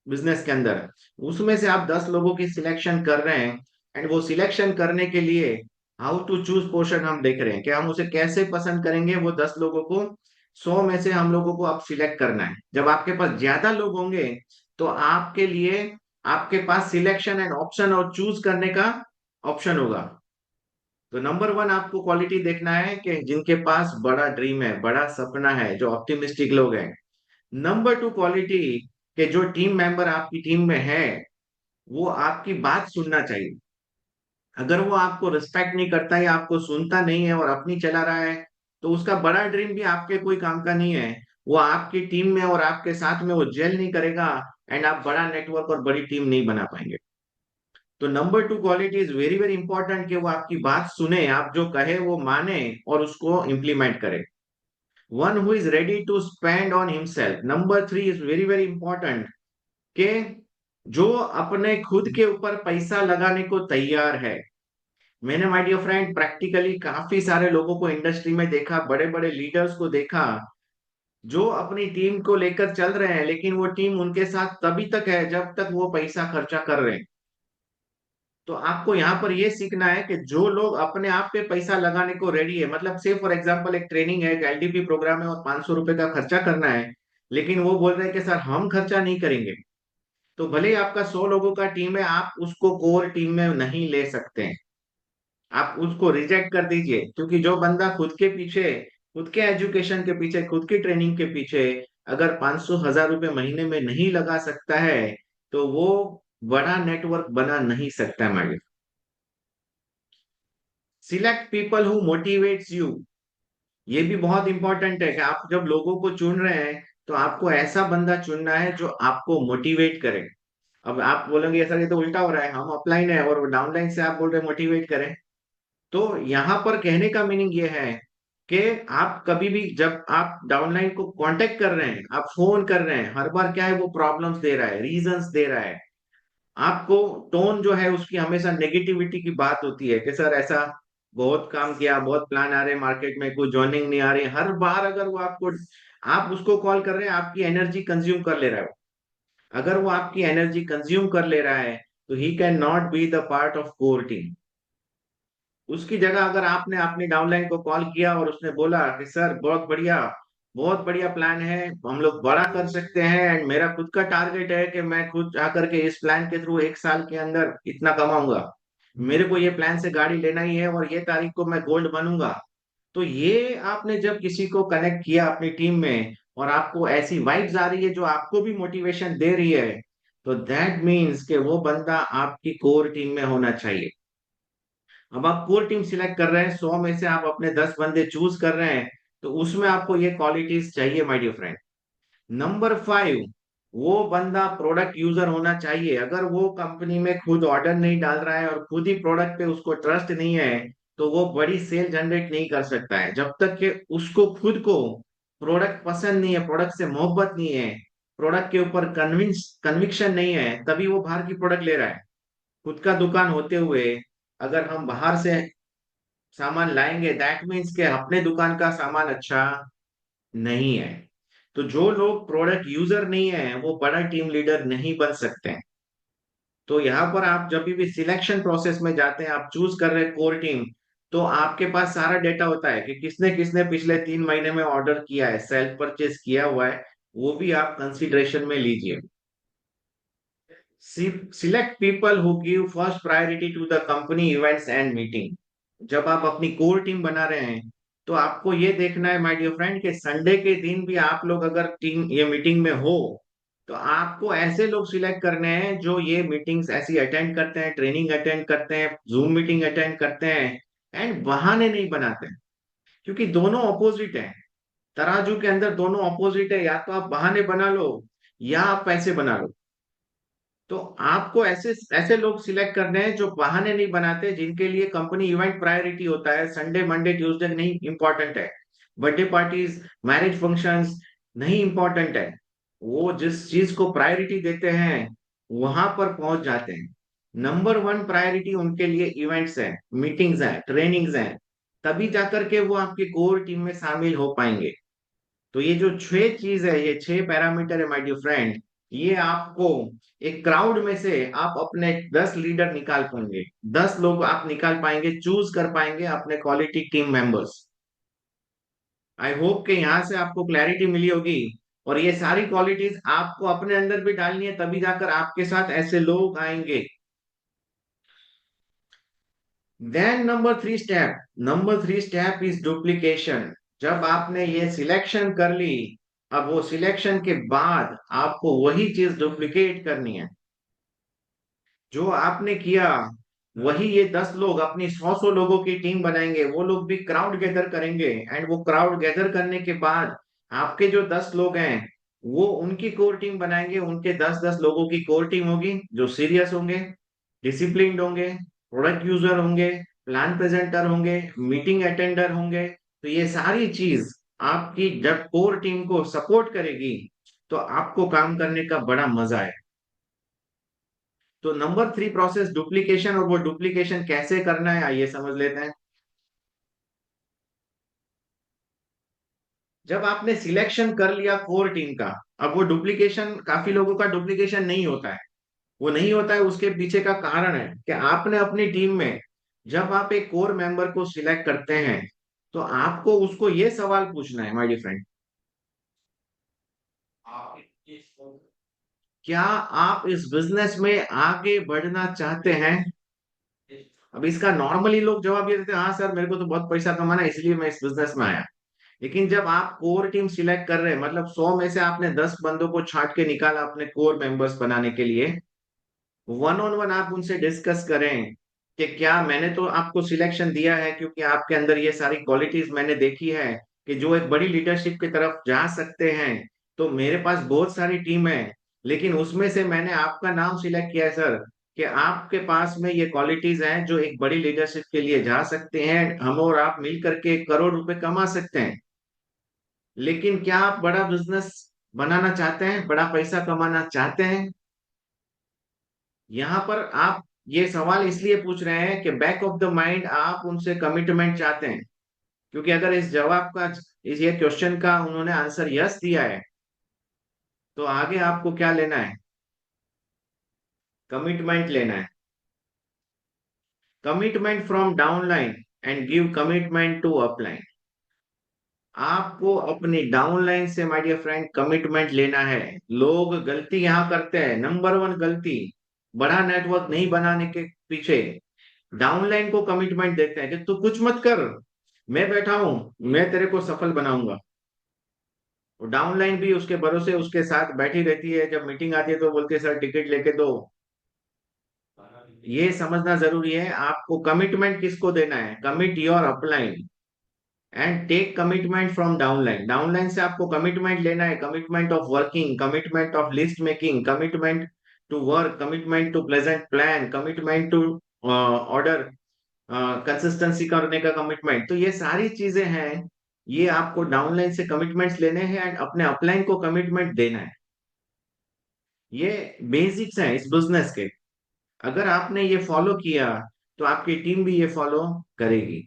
बिजनेस के अंदर, उसमें से आप 10 लोगों की सिलेक्शन कर रहे हैं। एंड वो सिलेक्शन करने के लिए हाउ टू चूज पोर्शन हम देख रहे हैं कि हम उसे कैसे पसंद करेंगे, वो 10 लोगों को 100 में से हम लोगों को अब सिलेक्ट करना है। जब आपके पास ज्यादा लोग होंगे, तो आपके लिए आपके पास सिलेक्शन एंड ऑप्शन और चूज करने का ऑप्शन होगा। तो नंबर वन आपको क्वालिटी देखना है कि जिनके पास बड़ा ड्रीम है, बड़ा सपना है, जो ऑप्टिमिस्टिक लोग हैं। नंबर टू क्वालिटी, के जो टीम मेंबर आपकी टीम में है, वो आपकी बात सुनना चाहिए। अगर वो आपको रिस्पेक्ट नहीं करता है, आपको सुनता नहीं है और अपनी चला रहा है, तो उसका बड़ा ड्रीम भी आपके कोई काम का नहीं है। वो आपकी टीम में और आपके साथ में वो जेल नहीं करेगा, एंड आप बड़ा नेटवर्क और बड़ी टीम नहीं बना पाएंगे। तो number two quality is very very important, कि वो आपकी बात सुने, आप जो कहे वो माने और उसको इम्प्लीमेंट करे। One who is ready to spend on himself. Number three is very very important, कि जो अपने खुद के ऊपर पैसा लगाने को तैयार है। मैंने माय डियर फ्रेंड प्रैक्टिकली काफी सारे लोगों को इंडस्ट्री में देखा, बड़े बड़े लीडर्स को देखा, जो अपनी टीम को लेकर चल रहे हैं, लेकिन वो टीम उनके साथ तभी तक है जब तक वो पैसा खर्चा कर रहे हैं। तो आपको यहाँ पर ये सीखना है कि जो लोग अपने आप पे पैसा लगाने को रेडी है, मतलब से फॉर एग्जांपल एक ट्रेनिंग है, एक एलडीपी प्रोग्राम है और 500 रुपए का खर्चा करना है, लेकिन वो बोल रहे हैं कि सर हम खर्चा नहीं करेंगे, तो भले ही आपका 100 लोगों का टीम है, आप उसको कोर टीम में नहीं ले सकते हैं। आप उसको रिजेक्ट कर दीजिए, क्योंकि जो बंदा खुद के पीछे, खुद के एजुकेशन के पीछे, खुद की ट्रेनिंग के पीछे अगर 500 1000 रुपए महीने में नहीं लगा सकता है, तो वो बड़ा नेटवर्क बना नहीं सकता madam. Select people who motivates you. ये भी बहुत इंपॉर्टेंट है कि आप जब लोगों को चुन रहे हैं, तो आपको ऐसा बंदा चुनना है जो आपको मोटिवेट करे। अब आप बोलेंगे सर ये तो उल्टा हो रहा है, हम अपलाइन है और डाउनलाइन से आप बोल रहे मोटिवेट करें। तो यहाँ पर कहने का मीनिंग ये है कि आप कभी भी जब आप डाउनलाइन को कांटेक्ट कर रहे हैं, आप फोन कर रहे हैं, हर बार क्या है वो प्रॉब्लम्स दे रहा है, रीजंस दे रहा है, आपको टोन जो है उसकी हमेशा नेगेटिविटी की बात होती है कि सर ऐसा बहुत काम किया, बहुत प्लान आ रहे हैं मार्केट में, कोई जॉइनिंग नहीं आ रही, हर बार अगर वो आपको, आप उसको कॉल कर रहे हैं, आपकी एनर्जी कंज्यूम कर ले रहा है। अगर वो आपकी एनर्जी कंज्यूम कर ले रहा है, तो he can not be the part of core team. उसकी जगह अगर आपने अपनी डाउनलाइन को कॉल किया और उसने बोला कि सर बहुत बढ़िया प्लान है, हम लोग बड़ा कर सकते हैं, एंड मेरा खुद का टारगेट है कि मैं खुद आकर के इस प्लान के थ्रू 1 साल के अंदर इतना कमाऊंगा, मेरे को ये प्लान से गाड़ी लेना ही है और ये तारीख को मैं गोल्ड बनूंगा। तो ये आपने जब किसी को कनेक्ट किया अपनी टीम में, और आपको ऐसी वाइब्स आ रही है जो आपको भी मोटिवेशन दे रही है, तो दैट मीन्स कि वो बंदा आपकी कोर टीम में होना चाहिए। अब आप कोर टीम सिलेक्ट कर रहे हैं, 100 में से आप अपने 10 बंदे चूज कर रहे हैं, तो उसमें आपको ये क्वालिटीज चाहिए माय डियर फ्रेंड। नंबर 5, वो बंदा प्रोडक्ट यूजर होना चाहिए। अगर वो कंपनी में खुद ऑर्डर नहीं डाल रहा है और खुद ही प्रोडक्ट पे उसको ट्रस्ट नहीं है, तो वो बड़ी सेल जनरेट नहीं कर सकता है। जब तक कि उसको खुद को प्रोडक्ट पसंद नहीं है, प्रोडक्ट से मोहब्बत नहीं है, प्रोडक्ट के ऊपर कन्विक्शन नहीं है, तभी वो बाहर की प्रोडक्ट ले रहा है। खुद का दुकान होते हुए अगर हम बाहर से सामान लाएंगे, दैट मीन्स के अपने दुकान का सामान अच्छा नहीं है। तो जो लोग प्रोडक्ट यूजर नहीं है, वो बड़ा टीम लीडर नहीं बन सकते हैं। तो यहाँ पर आप जब भी सिलेक्शन प्रोसेस में जाते हैं, आप चूज कर रहे हैं कोर टीम, तो आपके पास सारा डेटा होता है कि किसने किसने पिछले 3 महीने में ऑर्डर किया है, सेल्फ परचेज किया हुआ है, वो भी आप कंसिडरेशन में लीजिए। Select people who give first priority to the company events and meeting. जब आप अपनी कोर टीम बना रहे हैं, तो आपको ये देखना है माय डियर फ्रेंड कि संडे के दिन भी आप लोग अगर टीम ये मीटिंग में हो, तो आपको ऐसे लोग सिलेक्ट करने हैं जो ये मीटिंग्स ऐसी अटेंड करते हैं, ट्रेनिंग अटेंड करते हैं, जूम मीटिंग अटेंड करते हैं, एंड बहाने नहीं बनाते हैं। क्योंकि दोनों ऑपोजिट है, तराजू के अंदर दोनों ऑपोजिट है, या तो आप बहाने बना लो या आप पैसे बना लो। तो आपको ऐसे ऐसे लोग सिलेक्ट करने हैं जो बहाने नहीं बनाते, जिनके लिए कंपनी इवेंट प्रायोरिटी होता है, संडे मंडे ट्यूसडे नहीं इंपॉर्टेंट है, बर्थडे पार्टीज मैरिज फंक्शंस नहीं इंपॉर्टेंट है, वो जिस चीज को प्रायोरिटी देते हैं वहां पर पहुंच जाते हैं। नंबर 1 प्रायोरिटी उनके लिए इवेंट्स है, मीटिंग्स हैं, ट्रेनिंग्स हैं, तभी जाकर के वो आपकी कोर टीम में शामिल हो पाएंगे। तो ये जो 6 चीज है, ये 6 पैरामीटर है माय डियर फ्रेंड, ये आपको एक क्राउड में से आप अपने 10 लीडर निकाल पाएंगे, 10 लोग आप निकाल पाएंगे, चूज कर पाएंगे अपने quality team members. I hope कि यहाँ से आपको क्लैरिटी मिली होगी, और ये सारी क्वालिटीज आपको अपने अंदर भी डालनी है, तभी जाकर आपके साथ ऐसे लोग आएंगे। Then number 3 step is duplication. जब आपने ये सिलेक्शन कर ली, अब वो सिलेक्शन के बाद आपको वही चीज डुप्लीकेट करनी है जो आपने किया। वही ये 10 लोग अपनी 100 लोगों की टीम बनाएंगे, वो लोग भी क्राउड गैदर करेंगे, एंड वो क्राउड गैदर करने के बाद आपके जो 10 लोग हैं वो उनकी कोर टीम बनाएंगे, उनके 10-10 लोगों की कोर टीम होगी जो सीरियस होंगे, डिसिप्लिन्ड होंगे, प्रोडक्ट यूजर होंगे, प्लान प्रेजेंटर होंगे, मीटिंग अटेंडर होंगे। तो ये सारी चीज आपकी जब कोर टीम को सपोर्ट करेगी तो आपको काम करने का बड़ा मजा है। तो नंबर 3 प्रोसेस डुप्लीकेशन, और वो डुप्लीकेशन कैसे करना है आइए समझ लेते हैं। जब आपने सिलेक्शन कर लिया कोर टीम का, अब वो डुप्लीकेशन, काफी लोगों का डुप्लीकेशन नहीं होता है। वो नहीं होता है, उसके पीछे का कारण है कि आपने अपनी टीम में जब आप एक कोर मेंबर को सिलेक्ट करते हैं तो आपको उसको ये सवाल पूछना है, माय डियर फ्रेंड, क्या आप इस बिजनेस में आगे बढ़ना चाहते हैं? अब इसका नॉर्मली लोग जवाब ये देते हैं, हाँ सर मेरे को तो बहुत पैसा कमाना है इसलिए मैं इस बिजनेस में आया। लेकिन जब आप कोर टीम सिलेक्ट कर रहे हैं, मतलब 100 में से आपने 10 बंदों को छांट के निकाला अपने कोर मेंबर्स बनाने के लिए, वन ऑन वन आप उनसे डिस्कस करें कि क्या, मैंने तो आपको सिलेक्शन दिया है क्योंकि आपके अंदर ये सारी क्वालिटीज मैंने देखी है कि जो एक बड़ी लीडरशिप की तरफ जा सकते हैं। तो मेरे पास बहुत सारी टीम है, लेकिन उसमें से मैंने आपका नाम सिलेक्ट किया है सर, कि आपके पास में ये क्वालिटीज हैं जो एक बड़ी लीडरशिप के लिए जा सकते हैं, हम और आप मिल करके 1 करोड़ रुपए कमा सकते हैं। लेकिन क्या आप बड़ा बिजनेस बनाना चाहते हैं, बड़ा पैसा कमाना चाहते हैं? यहाँ पर आप ये सवाल इसलिए पूछ रहे हैं कि बैक ऑफ द माइंड आप उनसे कमिटमेंट चाहते हैं, क्योंकि अगर इस जवाब का, इस ये क्वेश्चन का उन्होंने आंसर यस दिया है तो आगे आपको क्या लेना है? कमिटमेंट लेना है। Commitment from downline and give commitment to upline. आपको अपनी डाउनलाइन से माय डियर फ्रेंड कमिटमेंट लेना है। लोग गलती यहाँ करते हैं, नंबर 1 गलती, बड़ा नेटवर्क नहीं बनाने के पीछे डाउनलाइन को कमिटमेंट देते हैं कि तू कुछ मत कर, मैं बैठा हूं, मैं तेरे को सफल बनाऊंगा। और डाउनलाइन भी उसके भरोसे उसके साथ बैठी रहती है, जब मीटिंग आती है तो बोलती है सर टिकट लेके दो। ये समझना जरूरी है, आपको कमिटमेंट किसको देना है, commit your upline and take commitment from downline. Downline से आपको कमिटमेंट लेना है, commitment of working, commitment of list making, commitment to work, commitment to pleasant plan, commitment to order, consistency करने का कमिटमेंट। तो ये सारी चीजें हैं, ये आपको डाउनलाइन से कमिटमेंट्स लेने हैं एंड अपने अपलाइन को कमिटमेंट देना है। ये बेसिक्स हैं इस बिजनेस के। अगर आपने ये फॉलो किया तो आपकी टीम भी ये फॉलो करेगी।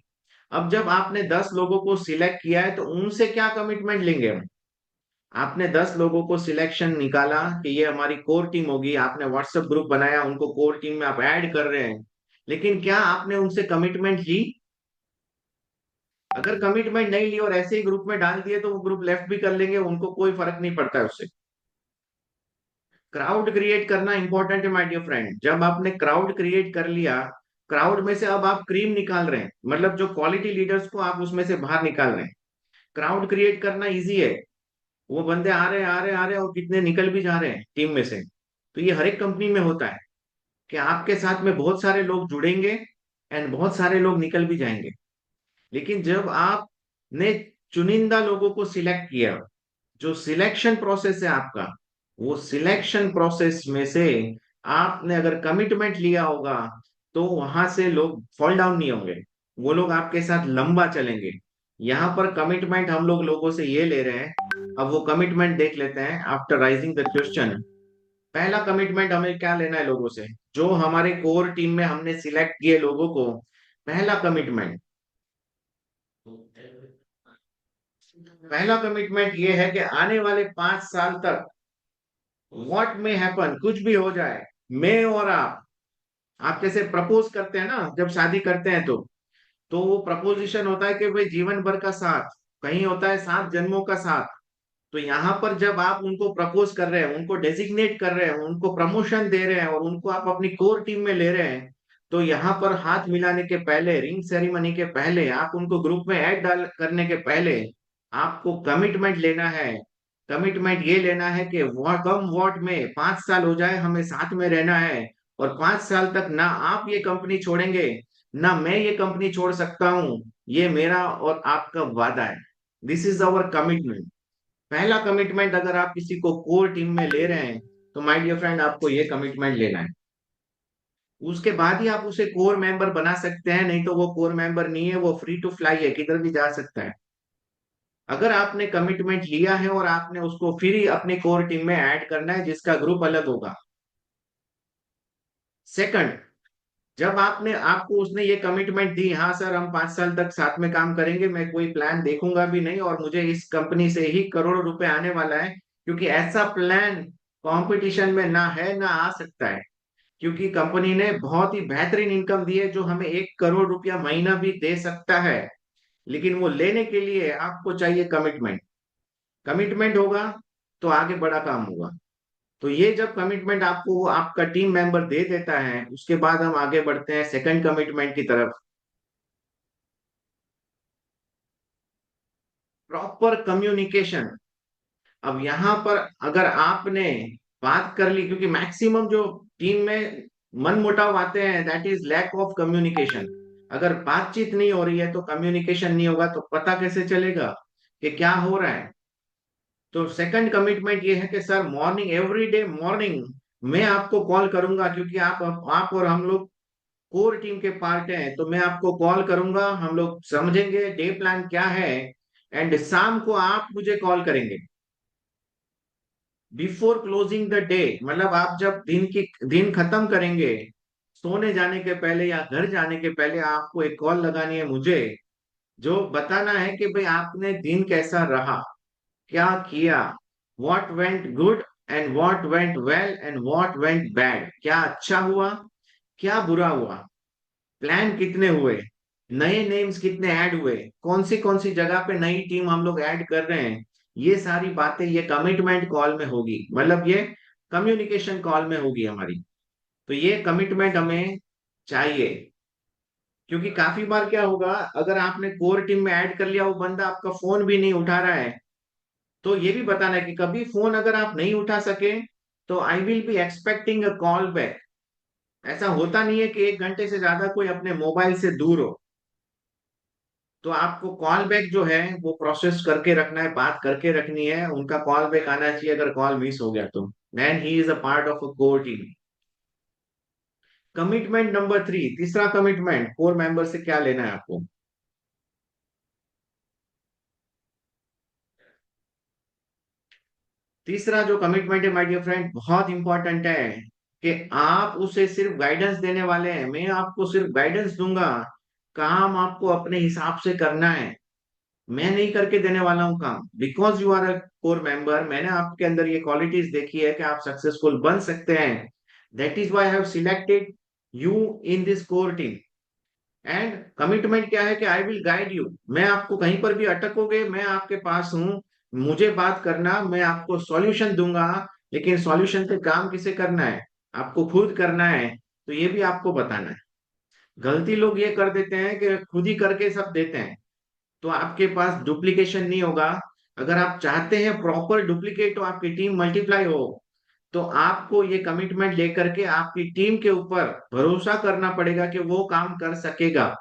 अब जब आपने 10 लोगों को सिलेक्ट किया है तो उनसे क्या कमिटमेंट लेंगे हम? आपने 10 लोगों को सिलेक्शन निकाला कि ये हमारी कोर टीम होगी, आपने व्हाट्सएप ग्रुप बनाया, उनको कोर टीम में आप ऐड कर रहे हैं, लेकिन क्या आपने उनसे कमिटमेंट ली? अगर कमिटमेंट नहीं ली और ऐसे ही ग्रुप में डाल दिए तो वो ग्रुप लेफ्ट भी कर लेंगे, उनको कोई फर्क नहीं पड़ता है उससे। क्राउड क्रिएट करना इंपॉर्टेंट है माय डियर फ्रेंड। जब आपने क्राउड क्रिएट कर लिया, क्राउड में से अब आप क्रीम निकाल रहे हैं, मतलब जो क्वालिटी लीडर्स को आप उसमें से बाहर निकाल रहे हैं। क्राउड क्रिएट करना इजी है, वो बंदे आ रहे आ रहे आ रहे और कितने निकल भी जा रहे हैं टीम में से। तो ये हर एक कंपनी में होता है कि आपके साथ में बहुत सारे लोग जुड़ेंगे एंड बहुत सारे लोग निकल भी जाएंगे। लेकिन जब आपने चुनिंदा लोगों को सिलेक्ट किया, जो सिलेक्शन प्रोसेस है आपका, वो सिलेक्शन प्रोसेस में से आपने अगर कमिटमेंट लिया होगा तो वहां से लोग फॉल डाउन नहीं होंगे, वो लोग आपके साथ लंबा चलेंगे। यहाँ पर कमिटमेंट हम लोग लोगों से ये ले रहे हैं। अब वो कमिटमेंट देख लेते हैं आफ्टर राइजिंग द क्वेश्चन। पहला कमिटमेंट हमें क्या लेना है लोगों से, जो हमारे कोर टीम में हमने सिलेक्ट किए लोगों को। पहला कमिटमेंट, पहला कमिटमेंट ये है कि आने वाले 5 साल तक व्हाट में हैपन, कुछ भी हो जाए, मैं और आप जैसे प्रपोज करते हैं ना जब शादी करते हैं तो वो प्रपोजिशन होता है कि भाई जीवन भर का साथ, कहीं होता है 7 जन्मों का साथ। तो यहाँ पर जब आप उनको प्रपोज कर रहे हैं, उनको डेजिग्नेट कर रहे हैं, उनको प्रमोशन दे रहे हैं और उनको आप अपनी कोर टीम में ले रहे हैं, तो यहाँ पर हाथ मिलाने के पहले, रिंग सेरेमनी के पहले, आप उनको ग्रुप में ऐड डाल करने के पहले आपको कमिटमेंट लेना है। कमिटमेंट ये लेना है कि कम वॉट में 5 साल हो जाए, हमें साथ में रहना है, और 5 साल तक ना आप ये कंपनी छोड़ेंगे ना मैं ये कंपनी छोड़ सकता हूं। ये मेरा और आपका वादा है। This is our commitment. पहला कमिटमेंट अगर आप किसी को कोर टीम में ले रहे हैं तो माय डियर फ्रेंड आपको ये कमिटमेंट लेना है। उसके बाद ही आप उसे कोर मेंबर बना सकते हैं, नहीं तो वो कोर मेंबर नहीं है, वो फ्री टू फ्लाई है, किधर भी जा सकता है। अगर आपने कमिटमेंट लिया है और आपने उसको फिर ही अपनी कोर टीम में ऐड करना है जिसका ग्रुप अलग होगा। सेकंड, जब आपने आपको उसने ये कमिटमेंट दी, हाँ सर हम 5 साल तक साथ में काम करेंगे, मैं कोई प्लान देखूंगा भी नहीं और मुझे इस कंपनी से ही करोड़ों रुपए आने वाला है, क्योंकि ऐसा प्लान कंपटीशन में ना है ना आ सकता है। क्योंकि कंपनी ने बहुत ही बेहतरीन इनकम दी है जो हमें 1 करोड़ रुपया महीना भी दे सकता है, लेकिन वो लेने के लिए आपको चाहिए कमिटमेंट। कमिटमेंट होगा तो आगे बड़ा काम होगा। तो ये जब कमिटमेंट आपको आपका टीम मेंबर दे देता है, उसके बाद हम आगे बढ़ते हैं सेकंड कमिटमेंट की तरफ। Proper communication. अब यहाँ पर अगर आपने बात कर ली, क्योंकि मैक्सिमम जो टीम में मन मुटाव आते हैं that is lack of communication. अगर बातचीत नहीं हो रही है तो कम्युनिकेशन नहीं होगा, तो पता कैसे चलेगा कि क्या हो रहा है। तो सेकंड कमिटमेंट ये है कि sir morning, every day morning मैं आपको कॉल करूंगा, क्योंकि आप और हम लोग कोर टीम के पार्ट हैं, तो मैं आपको कॉल करूंगा, हम लोग समझेंगे डे प्लान क्या है, एंड शाम को आप मुझे कॉल करेंगे बिफोर क्लोजिंग द डे। मतलब आप जब दिन खत्म करेंगे, सोने जाने के पहले या घर जाने के पहले आपको एक कॉल लगानी है मुझे, जो बताना है कि भाई आपने दिन कैसा रहा, क्या किया, what went good and what went well and what went bad, क्या अच्छा हुआ क्या बुरा हुआ, प्लान कितने हुए, नए नेम्स कितने ऐड हुए, कौन सी जगह पे नई टीम हम लोग ऐड कर रहे हैं, ये सारी बातें ये कमिटमेंट कॉल में होगी, मतलब ये कम्युनिकेशन कॉल में होगी हमारी। तो ये कमिटमेंट हमें चाहिए, क्योंकि काफी बार क्या होगा, अगर आपने कोर टीम में ऐड कर लिया, वो बंदा आपका फोन भी नहीं उठा रहा है, तो ये भी बताना है कि कभी फोन अगर आप नहीं उठा सके तो आई will be expecting a call back. ऐसा होता नहीं है कि 1 घंटे से ज्यादा कोई अपने मोबाइल से दूर हो, तो आपको कॉल बैक जो है वो प्रोसेस करके रखना है, बात करके रखनी है, उनका कॉल बैक आना चाहिए अगर कॉल मिस हो गया तो। Man he is a part of a core team. Commitment number 3, तीसरा कमिटमेंट कोर मेंबर से क्या लेना है आपको। तीसरा जो कमिटमेंट है माय डियर फ्रेंड बहुत इंपॉर्टेंट है, कि आप उसे सिर्फ गाइडेंस देने वाले हैं, मैं आपको सिर्फ गाइडेंस दूंगा, काम आपको अपने हिसाब से करना है, मैं नहीं करके देने वाला हूँ काम। Because you are a core member, मैंने आपके अंदर ये क्वालिटीज देखी है कि आप सक्सेसफुल बन सकते हैं, that is why I have selected you in this core team. And commitment क्या है कि आई विल गाइड यू, मैं आपको कहीं पर भी अटकोगे मैं आपके पास हूं, मुझे बात करना, मैं आपको सॉल्यूशन दूंगा, लेकिन सॉल्यूशन पे काम किसे करना है, आपको खुद करना है, तो ये भी आपको बताना है। गलती लोग ये कर देते हैं कि खुद ही करके सब देते हैं, तो आपके पास डुप्लीकेशन नहीं होगा। अगर आप चाहते हैं प्रॉपर डुप्लीकेट तो आपकी टीम मल्टीप्लाई हो, तो आपको ये कमिटमेंट लेकर के आपकी टीम के ऊपर भरोसा करना पड़ेगा कि वो काम कर सकेगा।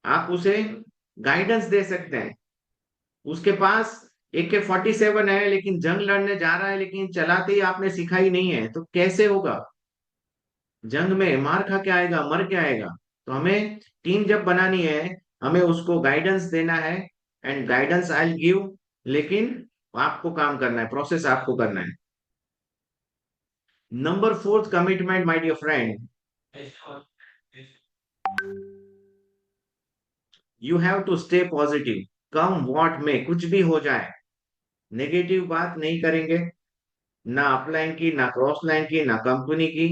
आप उसे गाइडेंस दे सकते हैं। उसके पास AK-47 है लेकिन जंग लड़ने जा रहा है, लेकिन चलाते ही आपने सिखाई नहीं है, तो कैसे होगा। जंग में मार खा के आएगा, मर के आएगा। तो हमें टीम जब बनानी है, हमें उसको गाइडेंस देना है, एंड गाइडेंस आई गिव, लेकिन आपको काम करना है, प्रोसेस आपको करना है। Number 4 commitment my dear friend, you have to stay positive. Come what में, कुछ भी हो जाए, नेगेटिव बात नहीं करेंगे, ना अपलाइन की, ना क्रॉस लाइन की, ना कंपनी की।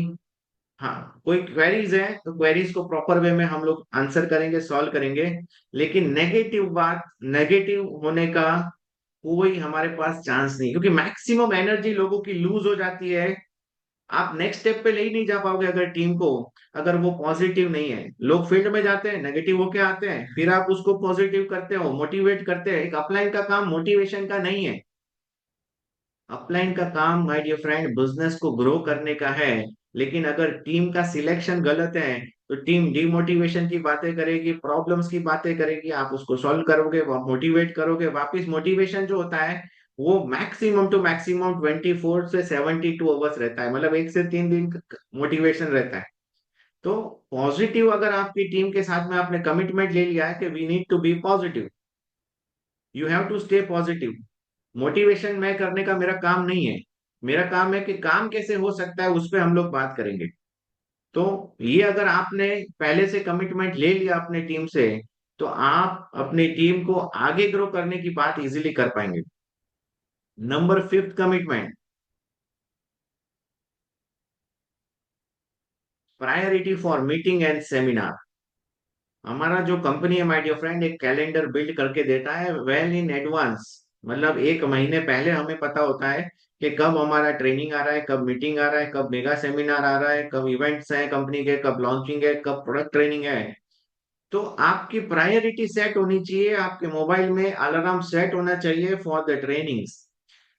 हाँ, कोई क्वेरीज है तो क्वेरीज को प्रॉपर वे में हम लोग आंसर करेंगे, सॉल्व करेंगे, लेकिन नेगेटिव बात, नेगेटिव होने का कोई हमारे पास चांस नहीं, क्योंकि मैक्सिमम एनर्जी लोगों की लूज हो जाती है। आप नेक्स्ट स्टेप पे ले ही नहीं जा पाओगे अगर टीम को, अगर वो पॉजिटिव नहीं है। लोग फील्ड में जाते हैं नेगेटिव होके आते हैं, फिर आप उसको पॉजिटिव करते हो, मोटिवेट करते हैं। एक अपलाइन का काम मोटिवेशन का नहीं है, अपलाइन का काम माय डियर फ्रेंड बिजनेस को ग्रो करने का है। लेकिन अगर टीम का सिलेक्शन गलत है तो टीम डिमोटिवेशन की बातें करेगी, प्रॉब्लम्स की बातें करेगी, आप उसको सॉल्व करोगे, मोटिवेट करोगे, वापस मोटिवेशन जो होता है वो मैक्सिमम टू मैक्सिमम 24 से 72 आवर्स रहता है, मतलब 1 से 3 दिन मोटिवेशन रहता है। तो पॉजिटिव, अगर आपकी टीम के साथ में आपने कमिटमेंट ले लिया है कि we need to be positive, you have to stay positive. Motivation मैं करने का मेरा काम नहीं है। मेरा काम है कि काम कैसे हो सकता है उस पर हम लोग बात करेंगे। तो ये अगर आपने पहले से कमिटमेंट ले लिया अपने टीम से, तो आप अपनी टीम को आगे ग्रो करने की बात इजीली कर पाएंगे। Number 5 commitment, priority for meeting and seminar. हमारा जो कंपनी है माय डियर फ्रेंड, एक कैलेंडर बिल्ड करके देता है वेल इन एडवांस। मतलब 1 महीने पहले हमें पता होता है कि कब हमारा ट्रेनिंग आ रहा है, कब मीटिंग आ रहा है, कब मेगा सेमिनार आ रहा है, कब इवेंट्स हैं कंपनी के, कब लॉन्चिंग है, कब प्रोडक्ट ट्रेनिंग है। तो आपकी प्रायोरिटी सेट होनी चाहिए, आपके मोबाइल में अलार्म सेट होना चाहिए फॉर द ट्रेनिंग्स।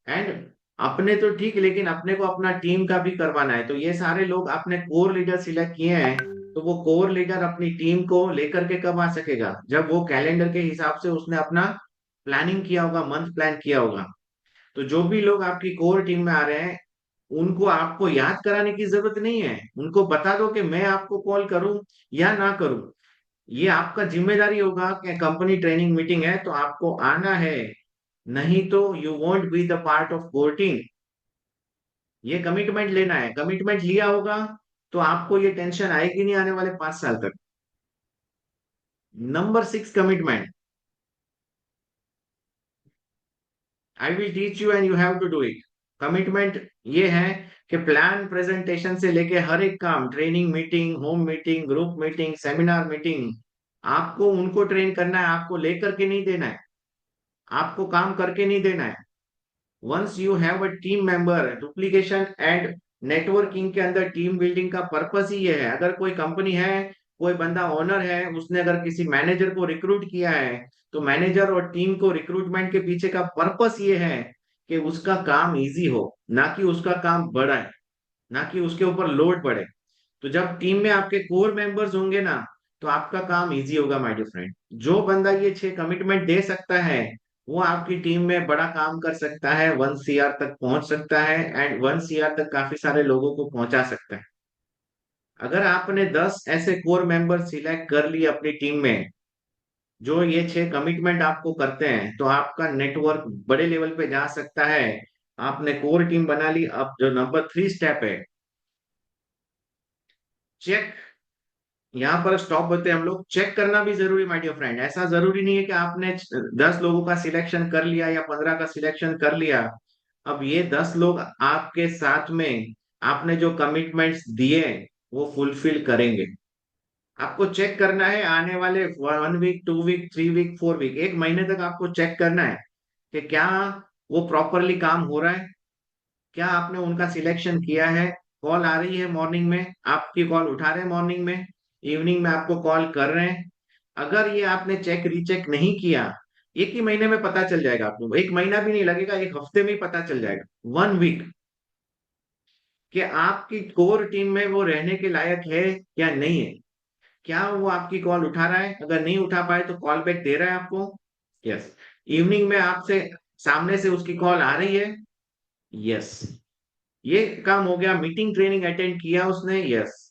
एंड अपने तो ठीक, लेकिन अपने को अपना टीम का भी करवाना है। तो ये सारे लोग आपने कोर लीडर सिलेक्ट किए हैं, तो वो कोर लीडर अपनी टीम को लेकर के कब आ सकेगा, जब वो कैलेंडर के हिसाब से उसने अपना प्लानिंग किया होगा, मंथ प्लान किया होगा। तो जो भी लोग आपकी कोर टीम में आ रहे हैं, उनको आपको याद कराने की जरूरत नहीं है। उनको बता दो कि मैं आपको कॉल करूं या ना करूं, ये आपका जिम्मेदारी होगा कि कंपनी ट्रेनिंग मीटिंग है तो आपको आना है, नहीं तो you want be the part of core team. ये कमिटमेंट लेना है। कमिटमेंट लिया होगा तो आपको ये टेंशन आएगी नहीं आने वाले 5 साल तक। Number 6 commitment, I will teach you and you have to do it. Commitment ये है कि प्लान प्रेजेंटेशन से लेके हर एक काम, training meeting, home meeting, group meeting, seminar meeting, आपको उनको ट्रेन करना है, आपको लेकर के नहीं देना है, आपको काम करके नहीं देना है। Once you have a team member, duplication and networking के अंदर टीम बिल्डिंग का पर्पस ही ये है। अगर कोई कंपनी है, कोई बंदा ओनर है, उसने अगर किसी मैनेजर को रिक्रूट किया है, तो मैनेजर और टीम को रिक्रूटमेंट के पीछे का पर्पस ये है कि उसका काम इजी हो, ना कि उसका काम बढ़ाए, ना कि उसके ऊपर लोड पड़े। तो जब टीम में आपके कोर मेंबर्स होंगे ना, तो आपका काम इजी होगा माय डियर फ्रेंड। जो बंदा ये 6 कमिटमेंट दे सकता है, वो आपकी टीम में बड़ा काम कर सकता है, 1 CR तक पहुंच सकता है, एंड 1 CR तक काफी सारे लोगों को पहुंचा सकता है। अगर आपने 10 ऐसे कोर मेंबर सिलेक्ट कर लिए अपनी टीम में, जो ये 6 कमिटमेंट आपको करते हैं, तो आपका नेटवर्क बड़े लेवल पे जा सकता है। आपने कोर टीम बना ली। अब जो नंबर 3 स्टेप है, चेक। यहाँ पर स्टॉप होते हैं हम लोग। चेक करना भी जरूरी माय डियर फ्रेंड। ऐसा जरूरी नहीं है कि आपने 10 लोगों का सिलेक्शन कर लिया या 15 का सिलेक्शन कर लिया, अब ये 10 लोग आपके साथ में आपने जो कमिटमेंट्स दिए वो फुलफिल करेंगे। आपको चेक करना है आने वाले 1 वीक, 2 वीक, 3 वीक, 4 वीक, 1 महीने तक आपको चेक करना है कि क्या वो प्रॉपरली काम हो रहा है, क्या आपने उनका सिलेक्शन किया है। कॉल आ रही है मॉर्निंग में, आपकी कॉल उठा रहे हैं मॉर्निंग में, इवनिंग में आपको कॉल कर रहे हैं। अगर ये आपने चेक रीचेक नहीं किया, एक ही महीने में पता चल जाएगा आपको। 1 महीना भी नहीं लगेगा, 1 हफ्ते में ही पता चल जाएगा, 1 वीक, कि आपकी कोर टीम में वो रहने के लायक है या नहीं है। क्या वो आपकी कॉल उठा रहा है? अगर नहीं उठा पाए तो कॉल बैक दे रहा है आपको? यस। इवनिंग में आपसे सामने से उसकी कॉल आ रही है? यस। ये काम हो गया। मीटिंग ट्रेनिंग अटेंड किया उसने? यस।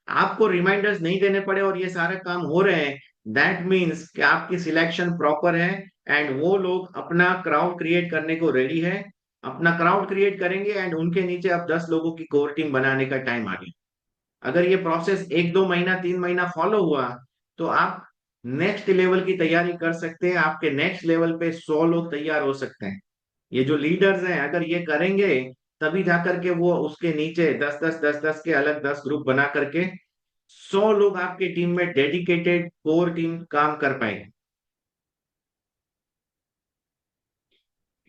आपको रिमाइंडर्स नहीं देने पड़े और ये सारे काम हो रहे हैं, दैट मीन्स कि आपकी सिलेक्शन प्रॉपर है, एंड वो लोग अपना क्राउड क्रिएट करने को रेडी है। अपना क्राउड क्रिएट करेंगे एंड उनके नीचे अब 10 लोगों की कोर टीम बनाने का टाइम आ गया। अगर ये प्रोसेस 1-2 महीना 3 महीना फॉलो हुआ, तो आप नेक्स्ट लेवल की तैयारी कर सकते हैं। आपके नेक्स्ट लेवल पे 100 लोग तैयार हो सकते हैं। ये जो लीडर्स हैं, अगर ये करेंगे, तभी जाकर के वो उसके नीचे 10-10 10-10 के अलग 10 ग्रुप बना करके 100 लोग आपके टीम में डेडिकेटेड कोर टीम काम कर पाएंगे।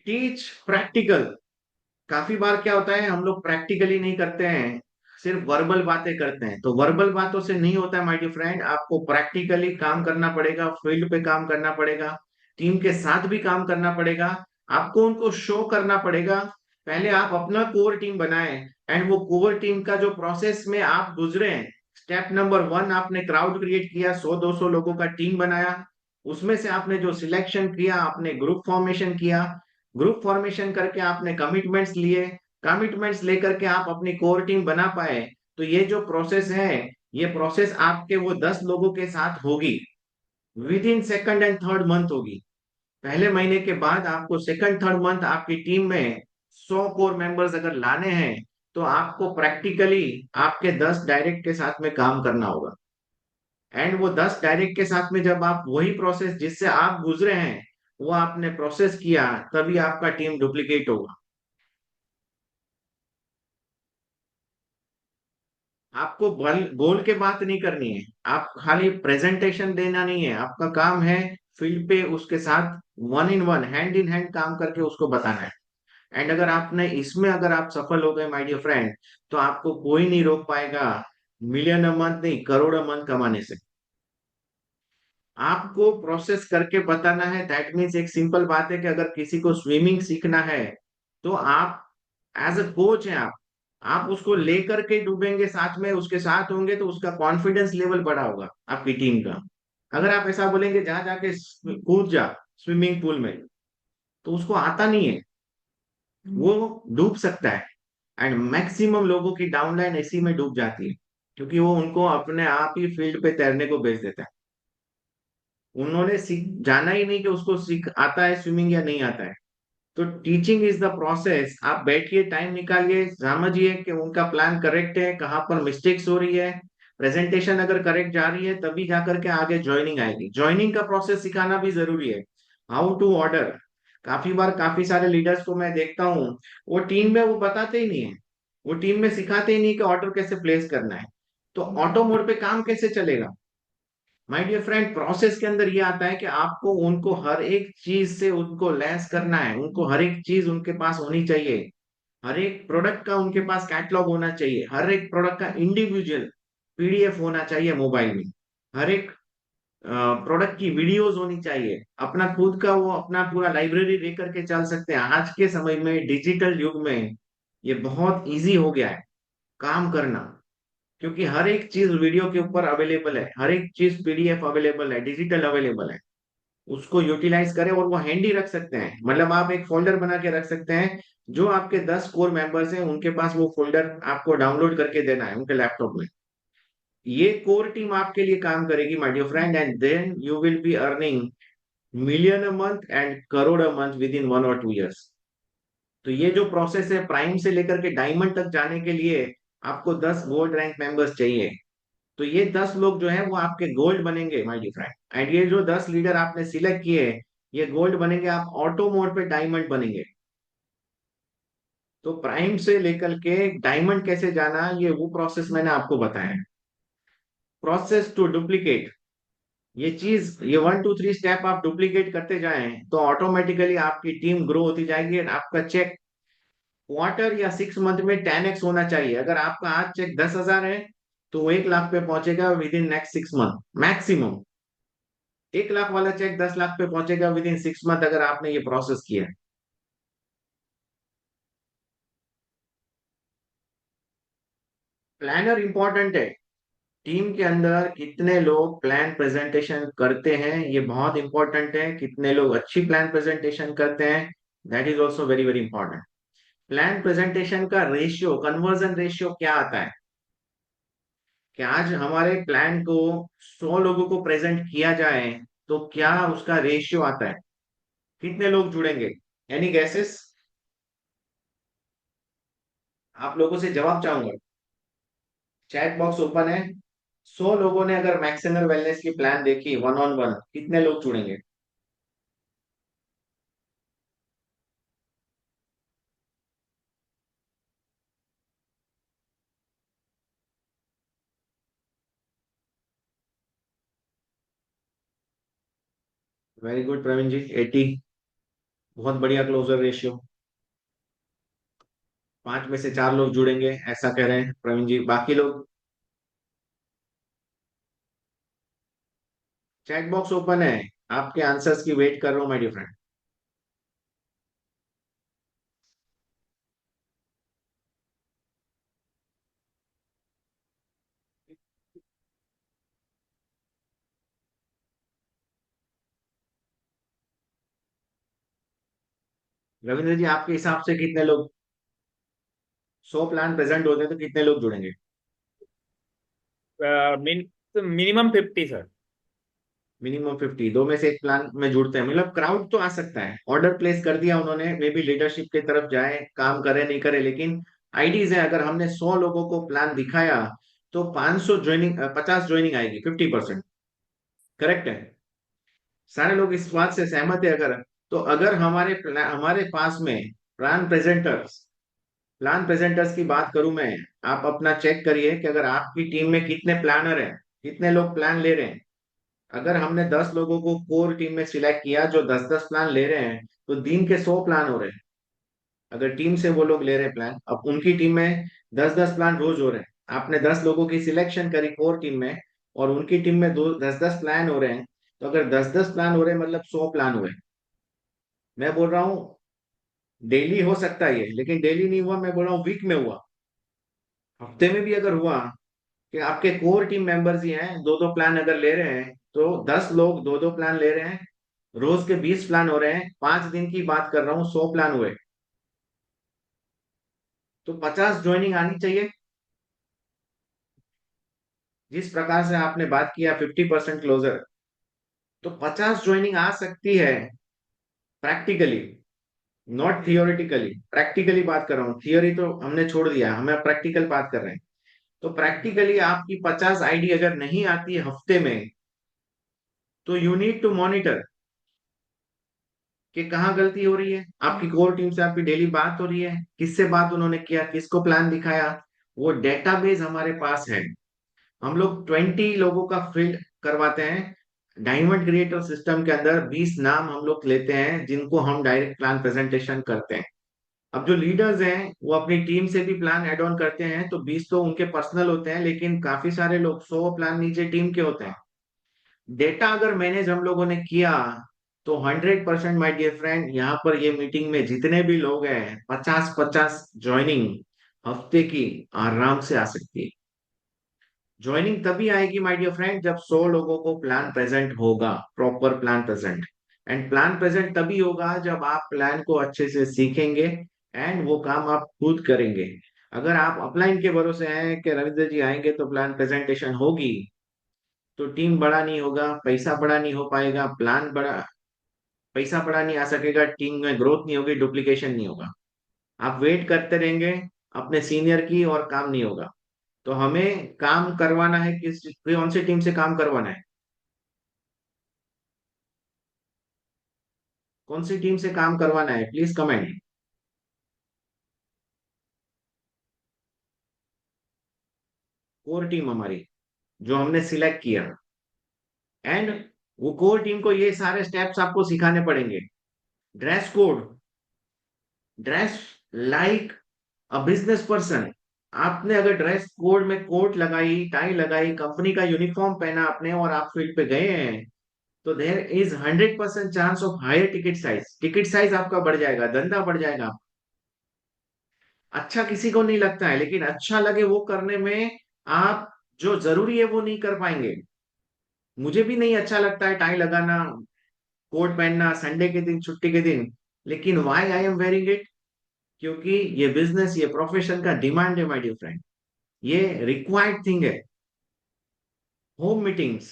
Teach practical. काफी बार क्या होता है, हम लोग प्रैक्टिकली नहीं करते हैं, सिर्फ वर्बल बातें करते हैं। तो वर्बल बातों से नहीं होता है माय डियर फ्रेंड, आपको प्रैक्टिकली काम करना पड़ेगा, फील्ड पे काम करना पड़ेगा, टीम के साथ भी काम करना पड़ेगा, आपको उनको शो करना पड़ेगा। पहले आप अपना कोर टीम बनाएं, एंड वो कोर टीम का जो प्रोसेस में आप गुजरे हैं, स्टेप नंबर 1, आपने क्राउड क्रिएट किया, 100-200 लोगों का टीम बनाया, उसमें से आपने जो सिलेक्शन किया, आपने ग्रुप फॉर्मेशन किया, ग्रुप फॉर्मेशन करके आपने कमिटमेंट्स लिए, कमिटमेंट्स लेकर के आप अपनी कोर टीम बना पाए, तो ये जो प्रोसेस है, ये प्रोसेस आपके वो 10 लोगों के साथ होगी, with in second and third month होगी। पहले महीने के बाद आपको सेकंड थर्ड मंथ आपकी टीम में 100 कोर मेंबर्स अगर लाने हैं, तो आपको प्रैक्टिकली आपके 10 डायरेक्ट के साथ में काम करना होगा। एंड वो 10 डायरेक्ट के साथ में जब आप वही प्रोसेस जिससे आप गुजरे हैं वो आपने प्रोसेस किया, तभी आपका टीम डुप्लीकेट होगा। आपको बल बोल के बात नहीं करनी है, आप खाली प्रेजेंटेशन देना नहीं है, आपका काम है फील्ड पे उसके साथ one in one, hand in hand काम करके उसको बताना है। एंड अगर आपने इसमें अगर आप सफल हो गए माय डियर फ्रेंड, तो आपको कोई नहीं रोक पाएगा मिलियन अ मंथ नहीं, करोड़ अ मंथ कमाने से। आपको प्रोसेस करके बताना है। दैट मीन्स एक सिंपल बात है कि अगर किसी को स्विमिंग सीखना है, तो आप एज अ कोच हैं, आप उसको लेकर के डूबेंगे, साथ में उसके साथ होंगे, तो उसका कॉन्फिडेंस लेवल बढ़ा होगा आपकी टीम का। अगर आप ऐसा बोलेंगे जहां जाके कूद जा स्विमिंग पूल में, तो उसको आता नहीं है, वो डूब सकता है। एंड मैक्सिमम लोगों की डाउनलाइन इसी में डूब जाती है, क्योंकि वो उनको अपने आप ही फील्ड पे तैरने को भेज देता है। उन्होंने सीख जाना ही नहीं कि उसको सीख आता है स्विमिंग या नहीं आता है। तो टीचिंग इज द प्रोसेस। आप बैठिए, टाइम निकालिए, समझिए कि उनका प्लान करेक्ट है, कहाँ पर मिस्टेक्स हो रही है, प्रेजेंटेशन अगर करेक्ट जा रही है, तभी जाकर के आगे ज्वाइनिंग आएगी। ज्वाइनिंग का प्रोसेस सिखाना भी जरूरी है, हाउ टू ऑर्डर। काफी बार काफी सारे लीडर्स को मैं देखता हूँ, वो टीम में वो बताते ही नहीं है, वो टीम में सिखाते ही नहीं कि ऑर्डर कैसे प्लेस करना है। तो ऑटो मोड पे काम कैसे चलेगा? माय डियर फ्रेंड, प्रोसेस के अंदर ये आता है कि आपको उनको हर एक चीज से उनको लैस करना है, उनको हर एक चीज उनके पास होनी चाहिए। हर एक प्रोडक्ट का उनके पास कैटलॉग होना चाहिए, हर एक प्रोडक्ट का इंडिविजुअल पीडीएफ होना चाहिए मोबाइल में, हर एक प्रोडक्ट की वीडियोस होनी चाहिए, अपना खुद का वो अपना पूरा लाइब्रेरी लेकर के चल सकते हैं। आज के समय में डिजिटल युग में ये बहुत इजी हो गया है काम करना, क्योंकि हर एक चीज वीडियो के ऊपर अवेलेबल है, हर एक चीज पीडीएफ अवेलेबल है, डिजिटल अवेलेबल है। उसको यूटिलाइज करें और वो हैंडी रख सकते हैं, मतलब आप एक फोल्डर बना के रख सकते हैं। जो आपके 10 कोर मेंबर्स हैं उनके पास वो फोल्डर आपको डाउनलोड करके देना है उनके लैपटॉप में। ये कोर टीम आपके लिए काम करेगी my dear friend, and then you will be earning million a month and crore a month within 1 और 2 years। तो ये जो प्रोसेस है प्राइम से लेकर के डायमंड तक जाने के लिए आपको 10 गोल्ड रैंक मेंबर्स चाहिए। तो ये 10 लोग जो है वो आपके गोल्ड बनेंगे माय डियर फ्रेंड। एंड ये जो 10 लीडर आपने सिलेक्ट किए, ये गोल्ड बनेंगे, आप ऑटो मोड पे डायमंड बनेंगे। तो प्राइम से लेकर के डायमंड कैसे जाना, ये वो प्रोसेस मैंने आपको बताया है। प्रोसेस टू डुप्लीकेट, ये चीज, ये 1 2 3 स्टेप आप डुप्लीकेट करते जाएं, तो ऑटोमेटिकली आपकी टीम ग्रो होती जाएगी। और आपका चेक क्वार्टर या 6 मंथ में 10x होना चाहिए। अगर आपका आज चेक 10,000 है, तो वो 1 लाख पे पहुंचेगा with in next 6 month maximum. 1 lakh वाला चेक 10 लाख पे पहुंचेगा विद इन 6 मंथ, अगर आपने ये प्रोसेस किया है। प्लानर इंपॉर्टेंट है। टीम के अंदर कितने लोग प्लान प्रेजेंटेशन करते हैं, ये बहुत इंपॉर्टेंट है। कितने लोग अच्छी प्लान प्रेजेंटेशन करते हैं, that is also very very important. Plan presentation का रेशियो, कन्वर्जन रेशियो क्या आता है, कि आज हमारे प्लान को 100 लोगों को प्रेजेंट किया जाए, तो क्या उसका रेशियो आता है, कितने लोग जुड़ेंगे? Any gases? आप लोगों से जवाब चाहूंगा। चैट बॉक्स ओपन है। 100 लोगों ने अगर मैक्सिमम वेलनेस की प्लान देखी वन ऑन वन, कितने लोग जुड़ेंगे? वेरी गुड प्रवीण जी, 80। बहुत बढ़िया क्लोजर रेशियो। 5 में से 4 लोग जुड़ेंगे ऐसा कह रहे हैं प्रवीण जी, बाकी लोग? चैट बॉक्स ओपन है, आपके आंसर्स की वेट कर रहा हूं माय डियर फ्रेंड। रविंद्र जी, आपके हिसाब से कितने लोग, 100 प्लान प्रेजेंट होते हैं तो कितने लोग जुड़ेंगे? Minimum 50 sir. मिनिमम 50, दो में से एक प्लान में जुड़ते हैं, मतलब क्राउड तो आ सकता है, ऑर्डर प्लेस कर दिया उन्होंने, मे बी लीडरशिप की तरफ जाए, काम करे नहीं करे, लेकिन आईडीज है। अगर हमने 100 लोगों को प्लान दिखाया तो 500 ज्वाइनिंग, 50 ज्वाइनिंग आएगी, 50%। करेक्ट है? सारे लोग इस बात से सहमत है? अगर तो अगर हमारे पास में प्लान प्रेजेंटर्स प्लान प्रेजेंटर्स की बात करूं मैं, आप अपना चेक करिए कि अगर आपकी टीम में कितने प्लानर हैं, कितने लोग प्लान ले रहे हैं। अगर हमने 10 लोगों को कोर टीम में सिलेक्ट किया जो 10-10 प्लान ले रहे हैं, तो दिन के 100 प्लान हो रहे हैं। अगर टीम से वो लोग ले रहे हैं प्लान, अब उनकी टीम में 10-10 प्लान रोज हो रहे हैं। आपने 10 लोगों की सिलेक्शन करी कोर टीम में, और उनकी टीम में दो 10-10 प्लान हो रहे हैं, तो अगर 10-10 प्लान हो रहे हैं मतलब 100 प्लान हुए। मैं बोल रहा हूँ डेली हो सकता है ये, लेकिन डेली नहीं हुआ, मैं बोल रहा हूँ वीक में हुआ, हफ्ते में भी अगर हुआ, कि आपके कोर टीम मेंबर्स ही हैं, दो दो प्लान अगर ले रहे हैं, तो 10 लोग दो दो प्लान ले रहे हैं, रोज के 20 प्लान हो रहे हैं, 5 दिन की बात कर रहा हूँ, 100 प्लान हुए, तो 50 ज्वाइनिंग आनी चाहिए। जिस प्रकार से आपने बात किया 50% क्लोजर, तो 50 ज्वाइनिंग आ सकती है प्रैक्टिकली, नॉट थियोरिटिकली। प्रैक्टिकली बात कर रहा हूँ, थियोरी तो हमने छोड़ दिया, हमें प्रैक्टिकल बात कर रहे हैं। तो प्रैक्टिकली आपकी 50 आईडी अगर नहीं आती है हफ्ते में, तो यू नीड टू मॉनिटर कि कहाँ गलती हो रही है। आपकी कोर टीम से आपकी डेली बात हो रही है, किससे बात उन्होंने किया, किसको प्लान दिखाया, वो डेटाबेस हमारे पास है। हम लोग 20 लोगों का फिल करवाते हैं। डायमंड क्रिएटर सिस्टम के अंदर 20 नाम हम लोग लेते हैं जिनको हम डायरेक्ट प्लान प्रेजेंटेशन करते हैं। अब जो लीडर्स हैं वो अपनी टीम से भी प्लान एड ऑन करते हैं, तो 20 तो उनके पर्सनल होते हैं, लेकिन काफी सारे लोग 100 प्लान नीचे टीम के होते हैं। डेटा अगर मैनेज हम लोगों ने किया, तो 100% माय डियर फ्रेंड, यहाँ पर ये मीटिंग में जितने भी लोग हैं, 50-50 ज्वाइनिंग हफ्ते की आराम से आ सकती है। ज्वाइनिंग तभी आएगी माय डियर फ्रेंड जब 100 लोगों को प्लान प्रेजेंट होगा, proper plan present. And plan present तभी होगा जब आप प्लान को अच्छे से सीखेंगे, एंड वो काम आप खुद करेंगे। अगर आप अपलाइन के भरोसे हैं कि रविंद्र जी आएंगे तो प्लान प्रेजेंटेशन होगी, तो टीम बड़ा नहीं होगा, पैसा बड़ा नहीं हो पाएगा, प्लान बड़ा, पैसा बड़ा नहीं आ सकेगा, टीम में ग्रोथ नहीं होगी, डुप्लीकेशन नहीं होगा। आप वेट करते रहेंगे अपने सीनियर की, और काम नहीं होगा। तो हमें काम करवाना है, कौन सी टीम से काम करवाना है? कौन सी टीम से काम करवाना है, प्लीज कमेंट। कोर टीम हमारी, जो हमने सिलेक्ट किया, एंड वो कोर टीम को ये सारे स्टेप्स आपको सिखाने पड़ेंगे। Dress code, dress like a business person. आपने अगर ड्रेस कोड में कोट लगाई, टाई लगाई, कंपनी का यूनिफॉर्म पहना आपने, और आप फील्ड पे गए हैं, तो there is 100% chance of higher ticket size. Ticket size आपका बढ़ जाएगा, धंधा बढ़ जाएगा। अच्छा किसी को नहीं लगता है, लेकिन अच्छा लगे वो करने में, आप जो जरूरी है वो नहीं कर पाएंगे। मुझे भी नहीं अच्छा लगता है टाई लगाना, कोट पहनना संडे के दिन, छुट्टी के दिन, लेकिन why I am wearing it? क्योंकि ये बिजनेस, ये प्रोफेशन का डिमांड है माय डियर फ्रेंड, ये रिक्वायर्ड थिंग है। होम मीटिंग्स,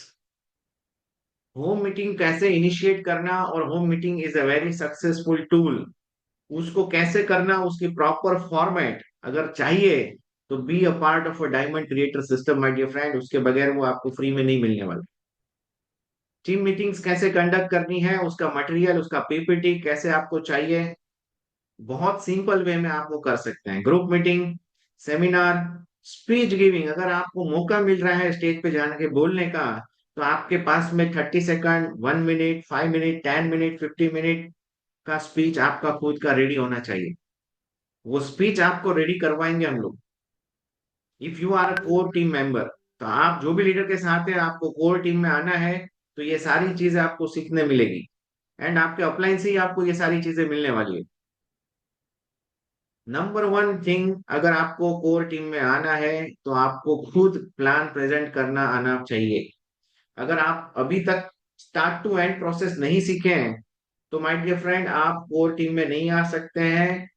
होम मीटिंग कैसे इनिशिएट करना, और home meeting is a very successful tool. उसको कैसे करना, उसकी प्रॉपर फॉर्मेट अगर चाहिए, तो be a part of a diamond creator system my dear friend, उसके बगैर वो आपको फ्री में नहीं मिलने वाला। टीम मीटिंग्स कैसे कंडक्ट करनी है, उसका मटेरियल, उसका पीपीटी कैसे आपको चाहिए, बहुत सिंपल वे में आप वो कर सकते हैं। Group meeting, seminar, speech giving, अगर आपको मौका मिल रहा है स्टेज पे जाने के बोलने का, तो आपके पास में 30 second, 1 minute, 5 minute, 10 minute, 50 minute का स्पीच आपका खुद का रेडी होना चाहिए। वो स्पीच आपको रेडी करवाएंगे हम लोग। If you are a core team member, तो आप जो भी लीडर के साथ है, आपको कोर टीम में आना है, तो ये सारी चीजें आपको सीखने मिलेगी, एंड आपके अपलाइन से ही आपको ये सारी चीजें मिलने वाली है। नंबर वन थिंग, अगर आपको कोर टीम में आना है, तो आपको खुद प्लान प्रेजेंट करना आना चाहिए। अगर आप अभी तक स्टार्ट टू एंड प्रोसेस नहीं सीखे हैं, तो माय डियर फ्रेंड, आप कोर टीम में नहीं आ सकते हैं।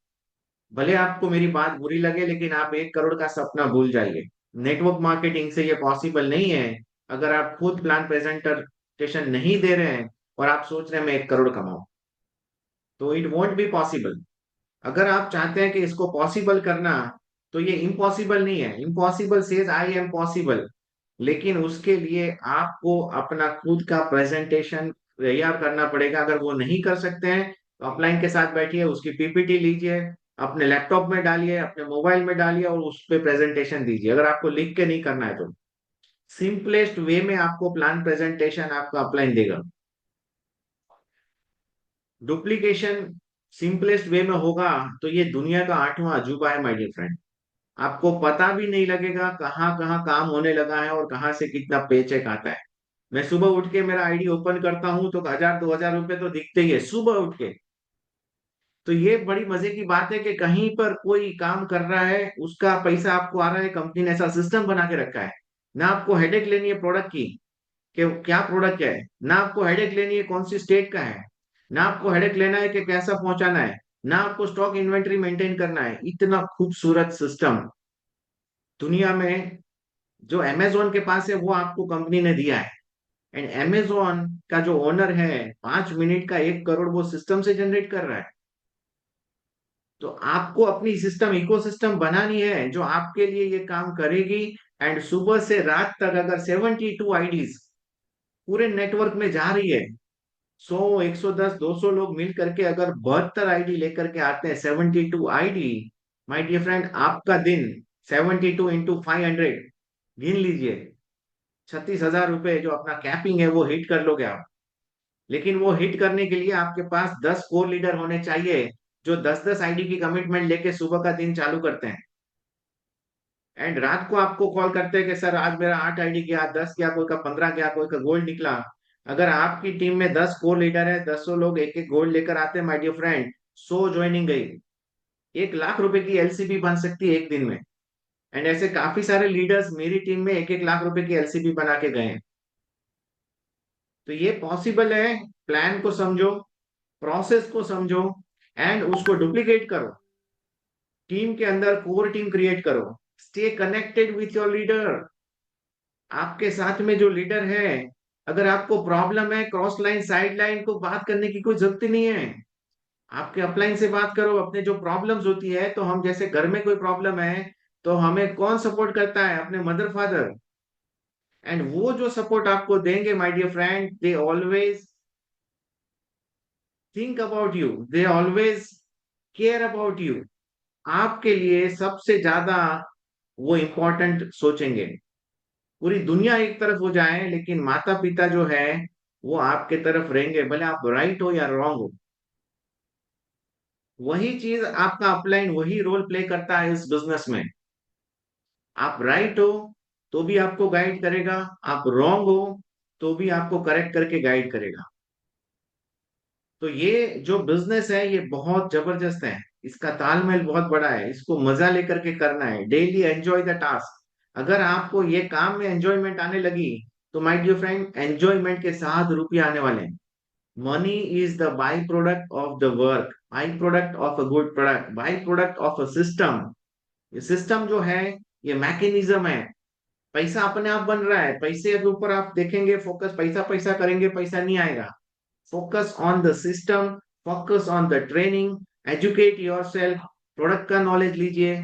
भले आपको मेरी बात बुरी लगे, लेकिन आप 1 करोड़ का सपना भूल जाइए। नेटवर्क मार्केटिंग से ये पॉसिबल नहीं है। अगर आप खुद प्लान प्रेजेंटेशन नहीं दे रहे हैं और आप सोच रहे हैं मैं 1 करोड़ कमाऊं, तो इट वॉन्ट बी पॉसिबल। अगर आप चाहते हैं कि इसको पॉसिबल करना, तो ये इम्पॉसिबल नहीं है। Impossible says I am possible. लेकिन उसके लिए आपको अपना खुद का प्रेजेंटेशन तैयार करना पड़ेगा। अगर वो नहीं कर सकते हैं तो अपलाइन के साथ बैठिए, उसकी पीपीटी लीजिए, अपने लैपटॉप में डालिए, अपने मोबाइल में डालिए और उस पे प्रेजेंटेशन दीजिए। अगर आपको लिख के नहीं करना है तो सिंपलेस्ट वे में आपको प्लान प्रेजेंटेशन आपका अपलाइन देगा। डुप्लीकेशन सिंपलेस्ट वे में होगा तो ये दुनिया का 8वां अजूबा है माय डियर फ्रेंड। आपको पता भी नहीं लगेगा कहाँ कहाँ काम होने लगा है और कहाँ से कितना पेचेक आता है। मैं सुबह उठ के मेरा आईडी ओपन करता हूँ तो 1000 2000 रुपए तो दिखते ही है सुबह उठ के। तो ये बड़ी मजे की बात है कि कहीं पर कोई काम कर रहा है, उसका पैसा आपको आ रहा है। कंपनी ने ऐसा सिस्टम बना के रखा है। ना आपको हेडेक लेनी है प्रोडक्ट की कि क्या प्रोडक्ट है, ना आपको हेडेक लेनी है कौन सी स्टेट का है, ना आपको हेडेक लेना है कि कैसा पहुंचाना है, ना आपको स्टॉक इन्वेंट्री मेंटेन करना है। इतना खूबसूरत सिस्टम दुनिया में जो अमेजोन के पास है वो आपको कंपनी ने दिया है। एंड अमेजोन का जो ओनर है, 5 मिनट का 1 करोड़ वो सिस्टम से जनरेट कर रहा है। तो आपको अपनी सिस्टम इकोसिस्टम बनानी है जो आपके लिए ये काम करेगी। एंड सुबह से रात तक अगर 72 आईडीज पूरे नेटवर्क में जा रही है, 100 110 200 लोग मिल करके अगर 72 आईडी लेकर के आते हैं, 72 आईडी, माय डियर फ्रेंड, आपका दिन 72 इंटू 500 गिन लीजिए। 36,000 रुपए जो अपना कैपिंग है वो हिट कर लोगे आप। लेकिन वो हिट करने के लिए आपके पास 10 कोर लीडर होने चाहिए जो 10 10 आईडी की कमिटमेंट लेके सुबह का दिन चालू करते हैं। एंड रात को आपको कॉल करते हैं कि सर आज मेरा 8 आईडी गया, 10 गया, कोई का 15 गया, कोई का गोल्ड निकला। अगर आपकी टीम में 10 कोर लीडर है, 10 लोग एक एक गोल्ड लेकर आते हैं माय डियर फ्रेंड, 100 ज्वाइनिंग गई, 1 लाख रुपए की एलसीबी बन सकती है एक दिन में। एंड ऐसे काफी सारे लीडर्स मेरी टीम में 1 1 लाख रुपए की एलसीबी बना के गए हैं। तो ये पॉसिबल है। प्लान को समझो, प्रोसेस को समझो एंड उसको डुप्लीकेट करो। टीम के अंदर कोर टीम क्रिएट करो। Stay connected with your leader. आपके साथ में जो लीडर है, अगर आपको प्रॉब्लम है क्रॉस लाइन साइड लाइन को बात करने की कोई जरूरत ही नहीं है। आपके अपलाइन से बात करो। अपने जो प्रॉब्लम्स होती है, तो हम जैसे घर में कोई प्रॉब्लम है तो हमें कौन सपोर्ट करता है? अपने मदर फादर। एंड वो जो सपोर्ट आपको देंगे my dear friend, they always think about you, they always care about you. आपके लिए सबसे ज्यादा वो इम्पोर्टेंट सोचेंगे। पूरी दुनिया एक तरफ हो जाए लेकिन माता पिता जो है वो आपके तरफ रहेंगे, भले आप राइट हो या रॉन्ग हो। वही चीज आपका अपलाइन वही रोल प्ले करता है इस बिजनेस में। आप राइट हो तो भी आपको गाइड करेगा, आप रॉन्ग हो तो भी आपको करेक्ट करके गाइड करेगा। तो ये जो बिजनेस है ये बहुत जबरदस्त है। इसका तालमेल बहुत बड़ा है। इसको मजा लेकर के करना है। Daily enjoy the task. अगर आपको ये काम में एंजॉयमेंट आने लगी, तो माय डियर फ्रेंड, एंजॉयमेंट के साथ रुपये आने वाले हैं। Money is the by product of the work, by product of a good product, by product of a system. ये सिस्टम जो है ये मैकेनिज्म है। पैसा अपने आप बन रहा है। पैसे के ऊपर आप देखेंगे फोकस, पैसा पैसा करेंगे पैसा नहीं आएगा। Focus on the system, focus on the training, educate yourself. Product का नॉलेज लीजिए,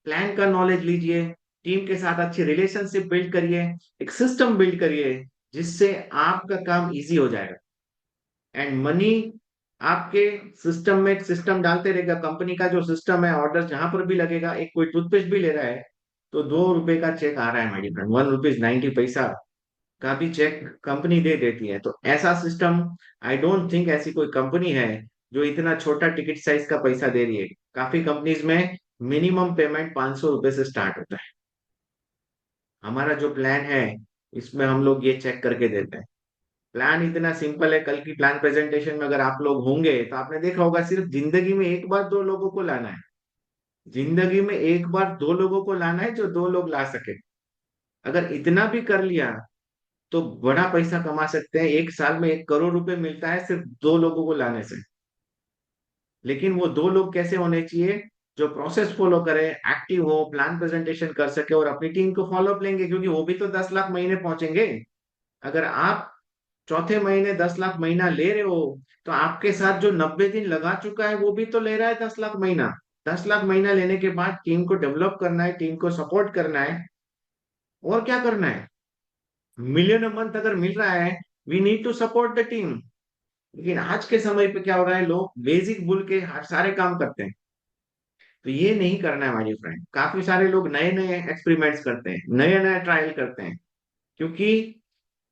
प्लान का नॉलेज लीजिए, टीम के साथ अच्छी रिलेशनशिप बिल्ड करिए, एक सिस्टम बिल्ड करिए जिससे आपका काम इजी हो जाएगा। एंड मनी आपके सिस्टम में एक सिस्टम डालते रहेगा। कंपनी का जो सिस्टम है, ऑर्डर जहां पर भी लगेगा, एक कोई टूथपेस्ट भी ले रहा है तो 2 रुपए का चेक आ रहा है मेरी फ्रेंड, 1 रुपीज 90 पैसा का भी चेक कंपनी दे देती है। तो ऐसा सिस्टम, आई डोंट थिंक ऐसी कोई कंपनी है जो इतना छोटा टिकट साइज का पैसा दे रही है। काफी कंपनीज में मिनिमम पेमेंट 500 रुपए से स्टार्ट होता है। हमारा जो प्लान है इसमें हम लोग ये चेक करके देते हैं। प्लान इतना सिंपल है। कल की प्लान प्रेजेंटेशन में अगर आप लोग होंगे तो आपने देखा होगा, सिर्फ जिंदगी में एक बार 2 लोगों को लाना है। जिंदगी में एक बार 2 लोगों को लाना है जो 2 लोग ला सके। अगर इतना भी कर लिया तो बड़ा पैसा कमा सकते हैं। एक साल में 1 करोड़ रुपए मिलता है सिर्फ 2 लोगों को लाने से। लेकिन वो 2 लोग कैसे होने चाहिए? जो प्रोसेस फॉलो करे, एक्टिव हो, प्लान प्रेजेंटेशन कर सके और अपनी टीम को फॉलो अप लेंगे, क्योंकि वो भी तो 10 लाख महीने पहुंचेंगे। अगर आप चौथे महीने 10 लाख महीना ले रहे हो, तो आपके साथ जो 90 दिन लगा चुका है वो भी तो ले रहा है 10 लाख महीना। 10 लाख महीना लेने के बाद टीम को डेवलप करना है, टीम को सपोर्ट करना है, और क्या करना है? मिलियन अ मंथ अगर मिल रहा है, we need to support the team. लेकिन आज के समय पे क्या हो रहा है, लोग बेसिक भूल के हर सारे काम करते हैं। तो ये नहीं करना है माय डियर फ्रेंड। काफी सारे लोग नए नए एक्सपेरिमेंट्स करते हैं, नए नए ट्रायल करते हैं, क्योंकि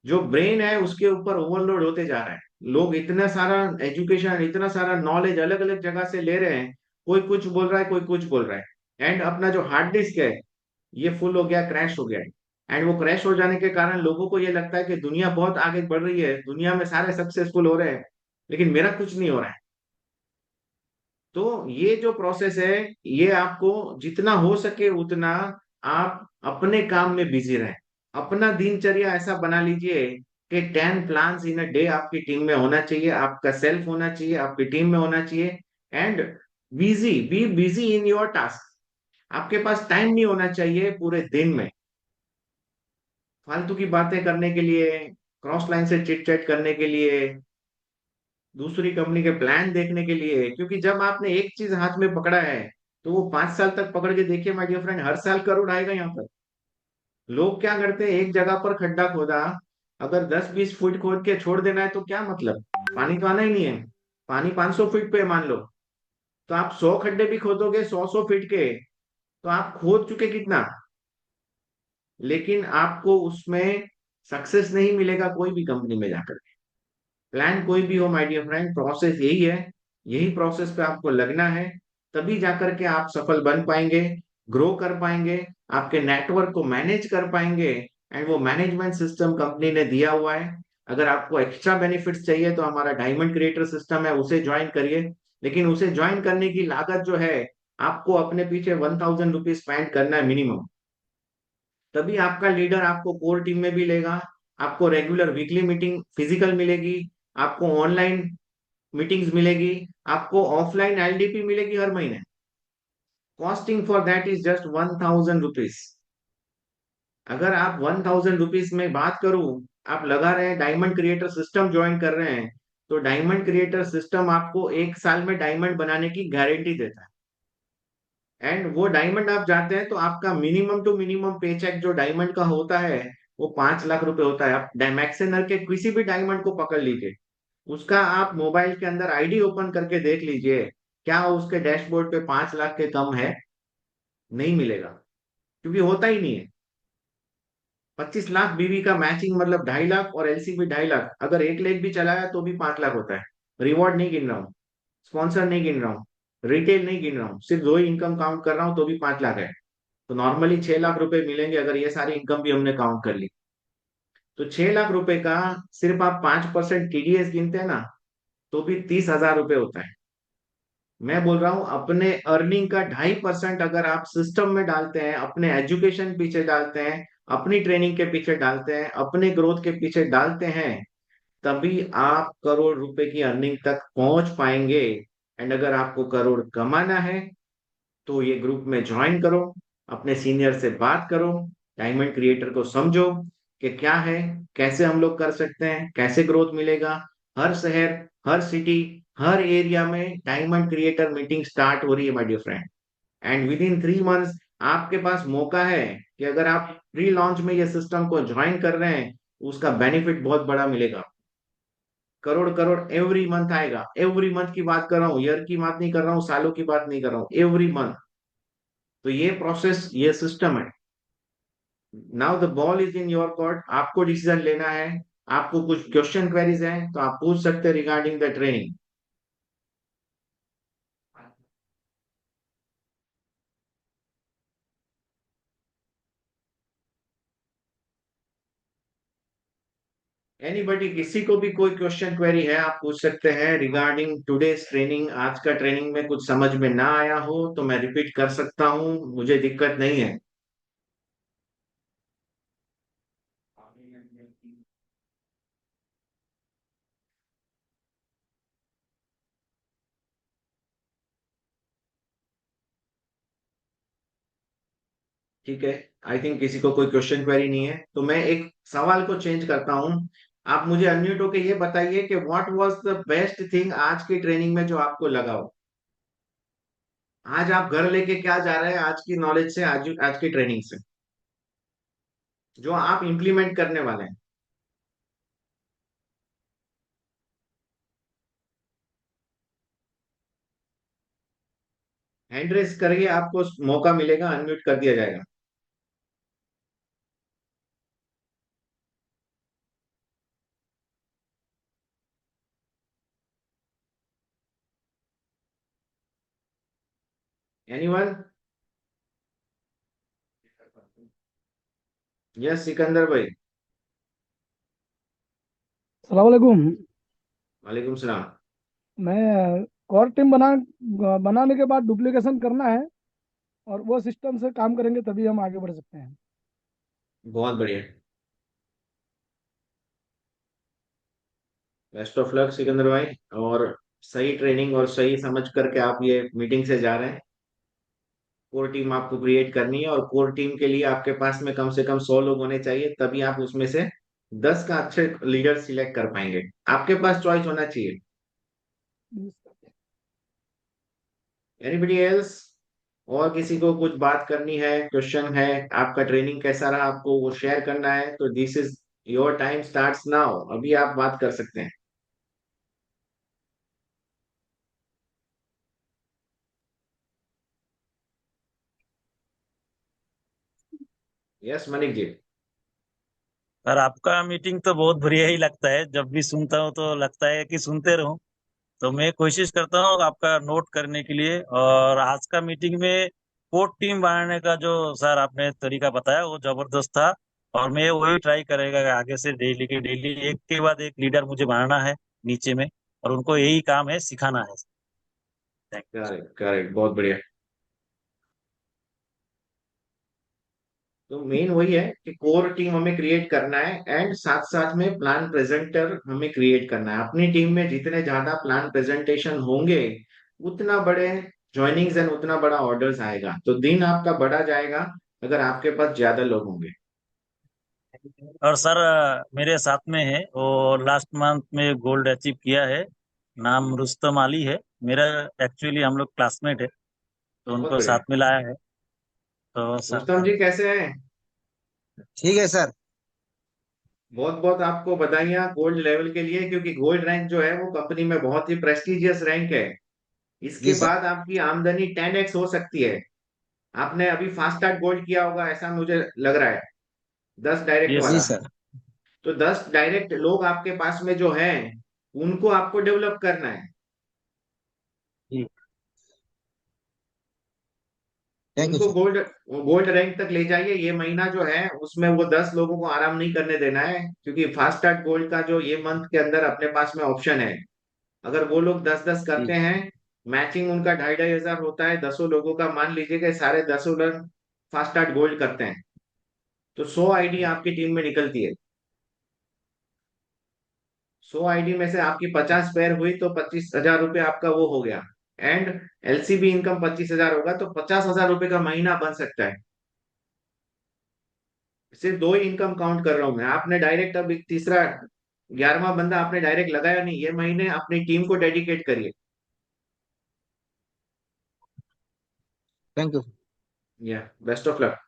जो ब्रेन है उसके ऊपर ओवरलोड होते जा रहा है। लोग इतना सारा एजुकेशन, इतना सारा नॉलेज अलग अलग जगह से ले रहे हैं। कोई कुछ बोल रहा है, कोई कुछ बोल रहा है, एंड अपना जो हार्ड डिस्क है ये फुल हो गया, क्रैश हो गया है। एंड वो क्रैश हो जाने के कारण लोगों को ये लगता है कि दुनिया बहुत आगे बढ़ रही है, दुनिया में सारे सक्सेसफुल हो रहे हैं, लेकिन मेरा कुछ नहीं हो रहा है। तो ये जो प्रोसेस है, ये आपको जितना हो सके उतना आप अपने काम में बिजी रहें। अपना दिनचर्या ऐसा बना लीजिए कि 10 प्लान्स इन अ डे आपकी टीम में होना चाहिए, आपका सेल्फ होना चाहिए, आपकी टीम में होना चाहिए। And be busy in your task. आपके पास टाइम नहीं होना चाहिए पूरे दिन में फालतू की बातें करने के लिए, क्रॉस लाइन से चिट चैट करने के लिए, दूसरी कंपनी के प्लान देखने के लिए। क्योंकि जब आपने एक चीज हाथ में पकड़ा है, तो वो 5 साल तक पकड़ के देखिए माय डियर फ्रेंड, हर साल करोड़ आएगा यहाँ पर। लोग क्या करते हैं, एक जगह पर खड्डा खोदा, अगर 10-20 फुट खोद के छोड़ देना है तो क्या मतलब? पानी तो आना ही नहीं है। पानी 500 फीट पे है मान लो, तो आप 100 खड्डे भी खोदोगे 100-100 फीट के, तो आप खोद चुके कितना? लेकिन आपको उसमें सक्सेस नहीं मिलेगा कोई भी कंपनी में जाकर। प्लान कोई भी हो माय डियर फ्रेंड, प्रोसेस यही है। यही प्रोसेस पे आपको लगना है, तभी जाकर के आप सफल बन पाएंगे, ग्रो कर पाएंगे, आपके नेटवर्क को मैनेज कर पाएंगे। एंड वो मैनेजमेंट सिस्टम कंपनी ने दिया हुआ है। अगर आपको एक्स्ट्रा बेनिफिट्स चाहिए तो हमारा डायमंड क्रिएटर सिस्टम है, उसे ज्वाइन करिए। लेकिन उसे ज्वाइन करने की लागत जो है, आपको अपने पीछे 1,000 रुपीज स्पेंड करना है मिनिमम। तभी आपका लीडर आपको कोर टीम में भी लेगा, आपको रेगुलर वीकली मीटिंग फिजिकल मिलेगी, आपको ऑनलाइन मीटिंग्स मिलेगी, आपको ऑफलाइन एलडीपी मिलेगी हर महीने। Costing for that is just 1,000 rupees. अगर आप 1,000 रुपीज में बात करूं, आप लगा रहे हैं डायमंड क्रिएटर सिस्टम ज्वाइन कर रहे हैं, तो डायमंड क्रिएटर सिस्टम आपको 1 साल में डायमंड बनाने की गारंटी देता है। एंड वो डायमंड आप जाते हैं तो आपका मिनिमम टू मिनिमम पे चेक जो डायमंड का होता है, वो 5 लाख रुपए होता है। आप मैक्सेनर के किसी भी डायमंड को पकड़ लीजिए, उसका आप मोबाइल के अंदर आईडी ओपन करके देख लीजिए, क्या उसके डैशबोर्ड पे 5 लाख के कम है? नहीं मिलेगा, क्योंकि होता ही नहीं है। 25 लाख बीवी का मैचिंग मतलब 2.5 लाख, और एलसीबी 2.5 लाख, अगर एक लेग भी चलाया तो भी 5 लाख होता है। रिवॉर्ड नहीं गिन रहा हूँ, स्पॉन्सर नहीं गिन रहा हूँ, रिटेल नहीं गिन रहा हूँ, सिर्फ दो ही इनकम काउंट कर रहा हूँ, तो भी 5 लाख है। तो नॉर्मली 6 लाख रुपए मिलेंगे अगर ये सारी इनकम भी हमने काउंट कर ली। तो 6 लाख रुपए का सिर्फ आप 5% टीडीएस गिनते हैं ना, तो भी 30,000 रुपए होता है। मैं बोल रहा हूं अपने अर्निंग का 2.5% अगर आप सिस्टम में डालते हैं, अपने एजुकेशन पीछे डालते हैं, अपनी ट्रेनिंग के पीछे डालते हैं, अपने ग्रोथ के पीछे डालते हैं, तभी आप करोड़ रुपए की अर्निंग तक पहुंच पाएंगे। एंड अगर आपको करोड़ कमाना है, तो ये ग्रुप में ज्वाइन करो, अपने सीनियर से बात करो, डायमंड क्रिएटर को समझो कि क्या है, कैसे हम लोग कर सकते हैं, कैसे ग्रोथ मिलेगा। हर शहर, हर सिटी, हर एरिया में डायमंड क्रिएटर मीटिंग स्टार्ट हो रही है my dear friend. And within 3 months आपके पास मौका है कि अगर आप प्री लॉन्च में ये सिस्टम को ज्वाइन कर रहे हैं, उसका बेनिफिट बहुत बड़ा मिलेगा। करोड़ करोड़ एवरी मंथ आएगा। एवरी मंथ की बात कर रहा हूँ, ईयर की बात नहीं कर रहा हूँ, सालों की बात नहीं कर रहा हूँ, एवरी मंथ। तो ये प्रोसेस, ये सिस्टम है। Now the ball is in your court, आपको डिसीजन लेना है। आपको कुछ क्वेश्चन क्वेरीज हैं तो आप पूछ सकते हैं रिगार्डिंग द ट्रेनिंग। एनीबडी, किसी को भी कोई क्वेश्चन क्वेरी है आप पूछ सकते हैं रिगार्डिंग टुडेज ट्रेनिंग। आज का ट्रेनिंग में कुछ समझ में ना आया हो तो मैं रिपीट कर सकता हूँ, मुझे दिक्कत नहीं है। ठीक है। आई थिंक किसी को कोई क्वेश्चन क्वेरी नहीं है, तो मैं एक सवाल को चेंज करता हूँ। आप मुझे अनम्यूट होके ये बताइए कि what was the best thing आज की ट्रेनिंग में जो आपको लगा हो। आज आप घर लेके क्या जा रहे हैं आज की नॉलेज से, आज आज की ट्रेनिंग से, जो आप इम्प्लीमेंट करने वाले हैं। हैंड रेस करिए, आपको मौका मिलेगा, अनम्यूट कर दिया जाएगा। एनीवन? यस सिकंदर भाई। सलाम वालेकुम। वालेकुम सलाम। मैं कोर टीम बनाने के बाद डुप्लीकेशन करना है, और वो सिस्टम से काम करेंगे तभी हम आगे बढ़ सकते हैं। बहुत बढ़िया। बेस्ट ऑफ लक सिकंदर भाई। और सही ट्रेनिंग और सही समझ करके आप ये मीटिंग से जा रहे हैं। कोर टीम आपको क्रिएट करनी है, और कोर टीम के लिए आपके पास में कम से कम 100 लोग होने चाहिए, तभी आप उसमें से 10 का अच्छे लीडर सिलेक्ट कर पाएंगे। आपके पास चॉइस होना चाहिए। Anybody else? और किसी को कुछ बात करनी है, क्वेश्चन है, आपका ट्रेनिंग कैसा रहा, आपको वो शेयर करना है, तो this is your time starts now, अभी आप बात कर सकते हैं। यस मनिक जी। सर आपका मीटिंग तो बहुत बढ़िया ही लगता है, जब भी सुनता हूँ तो लगता है कि सुनते रहूं। तो मैं कोशिश करता हूँ आपका नोट करने के लिए। और आज का मीटिंग में कोर टीम बनाने का जो सर आपने तरीका बताया वो जबरदस्त था। और मैं वही ट्राई करेगा कि आगे से डेली के डेली एक के बाद एक लीडर मुझे बनाना है नीचे में, और उनको यही काम है, सिखाना है। Thank you. करेक्ट करेक्ट, बहुत बढ़िया। तो मेन वही है कि कोर टीम हमें क्रिएट करना है, एंड साथ साथ में प्लान प्रेजेंटर हमें क्रिएट करना है। अपनी टीम में जितने ज्यादा प्लान प्रेजेंटेशन होंगे, उतना बड़े ज्वाइनिंग्स एंड उतना बड़ा ऑर्डर्स आएगा, तो दिन आपका बढ़ा जाएगा अगर आपके पास ज्यादा लोग होंगे। और सर मेरे साथ में है, वो लास्ट मंथ में गोल्ड अचीव किया है, नाम रुस्तम अली है मेरा। एक्चुअली हम लोग क्लासमेट है, तो बहुत उनको बढ़िया। साथ में लाया है। तो सर रुस्तम जी कैसे हैं? ठीक है सर। बहुत बहुत आपको बधाइयाँ गोल्ड लेवल के लिए, क्योंकि गोल्ड रैंक जो है वो कंपनी में बहुत ही प्रेस्टिजियस रैंक है। इसके जी सर। बाद आपकी आमदनी 10x हो सकती है। आपने अभी फास्ट स्टार्ट गोल्ड किया होगा ऐसा मुझे लग रहा है, 10 डायरेक्ट ये जी वाला। सर। तो 10 डायरेक्ट लोग आपके पास में जो हैं, उनको आपको डेवलप करना है। जी थैंक यू उनको सर। गोल्ड गोल्ड रैंक तक ले जाइए। ये महीना जो है उसमें वो 10 लोगों को आराम नहीं करने देना है, क्योंकि फास्ट स्टार्ट गोल्ड का जो ये मंथ के अंदर अपने पास में ऑप्शन है, अगर वो लोग 10-10 जी करते हैं, मैचिंग उनका 2,500 होता है 10 लोगों का। मान लीजिए कि सारे 10 लोग फास्ट स्टार्ट गोल्ड करते हैं, तो 100 आईडी आपकी टीम में निकलती है। 100 आईडी में से आपकी 50 पेयर हुई तो 25,000 रुपये आपका वो हो गया। एंड एलसीबी इनकम 25,000 होगा, तो 50,000 रुपये का महीना बन सकता है। सिर्फ दो ही इनकम काउंट कर रहा हूं मैं। आपने डायरेक्ट अब एक तीसरा 11वां बंदा आपने डायरेक्ट लगाया नहीं, ये महीने अपनी टीम को डेडिकेट करिए। Thank you. या best of luck.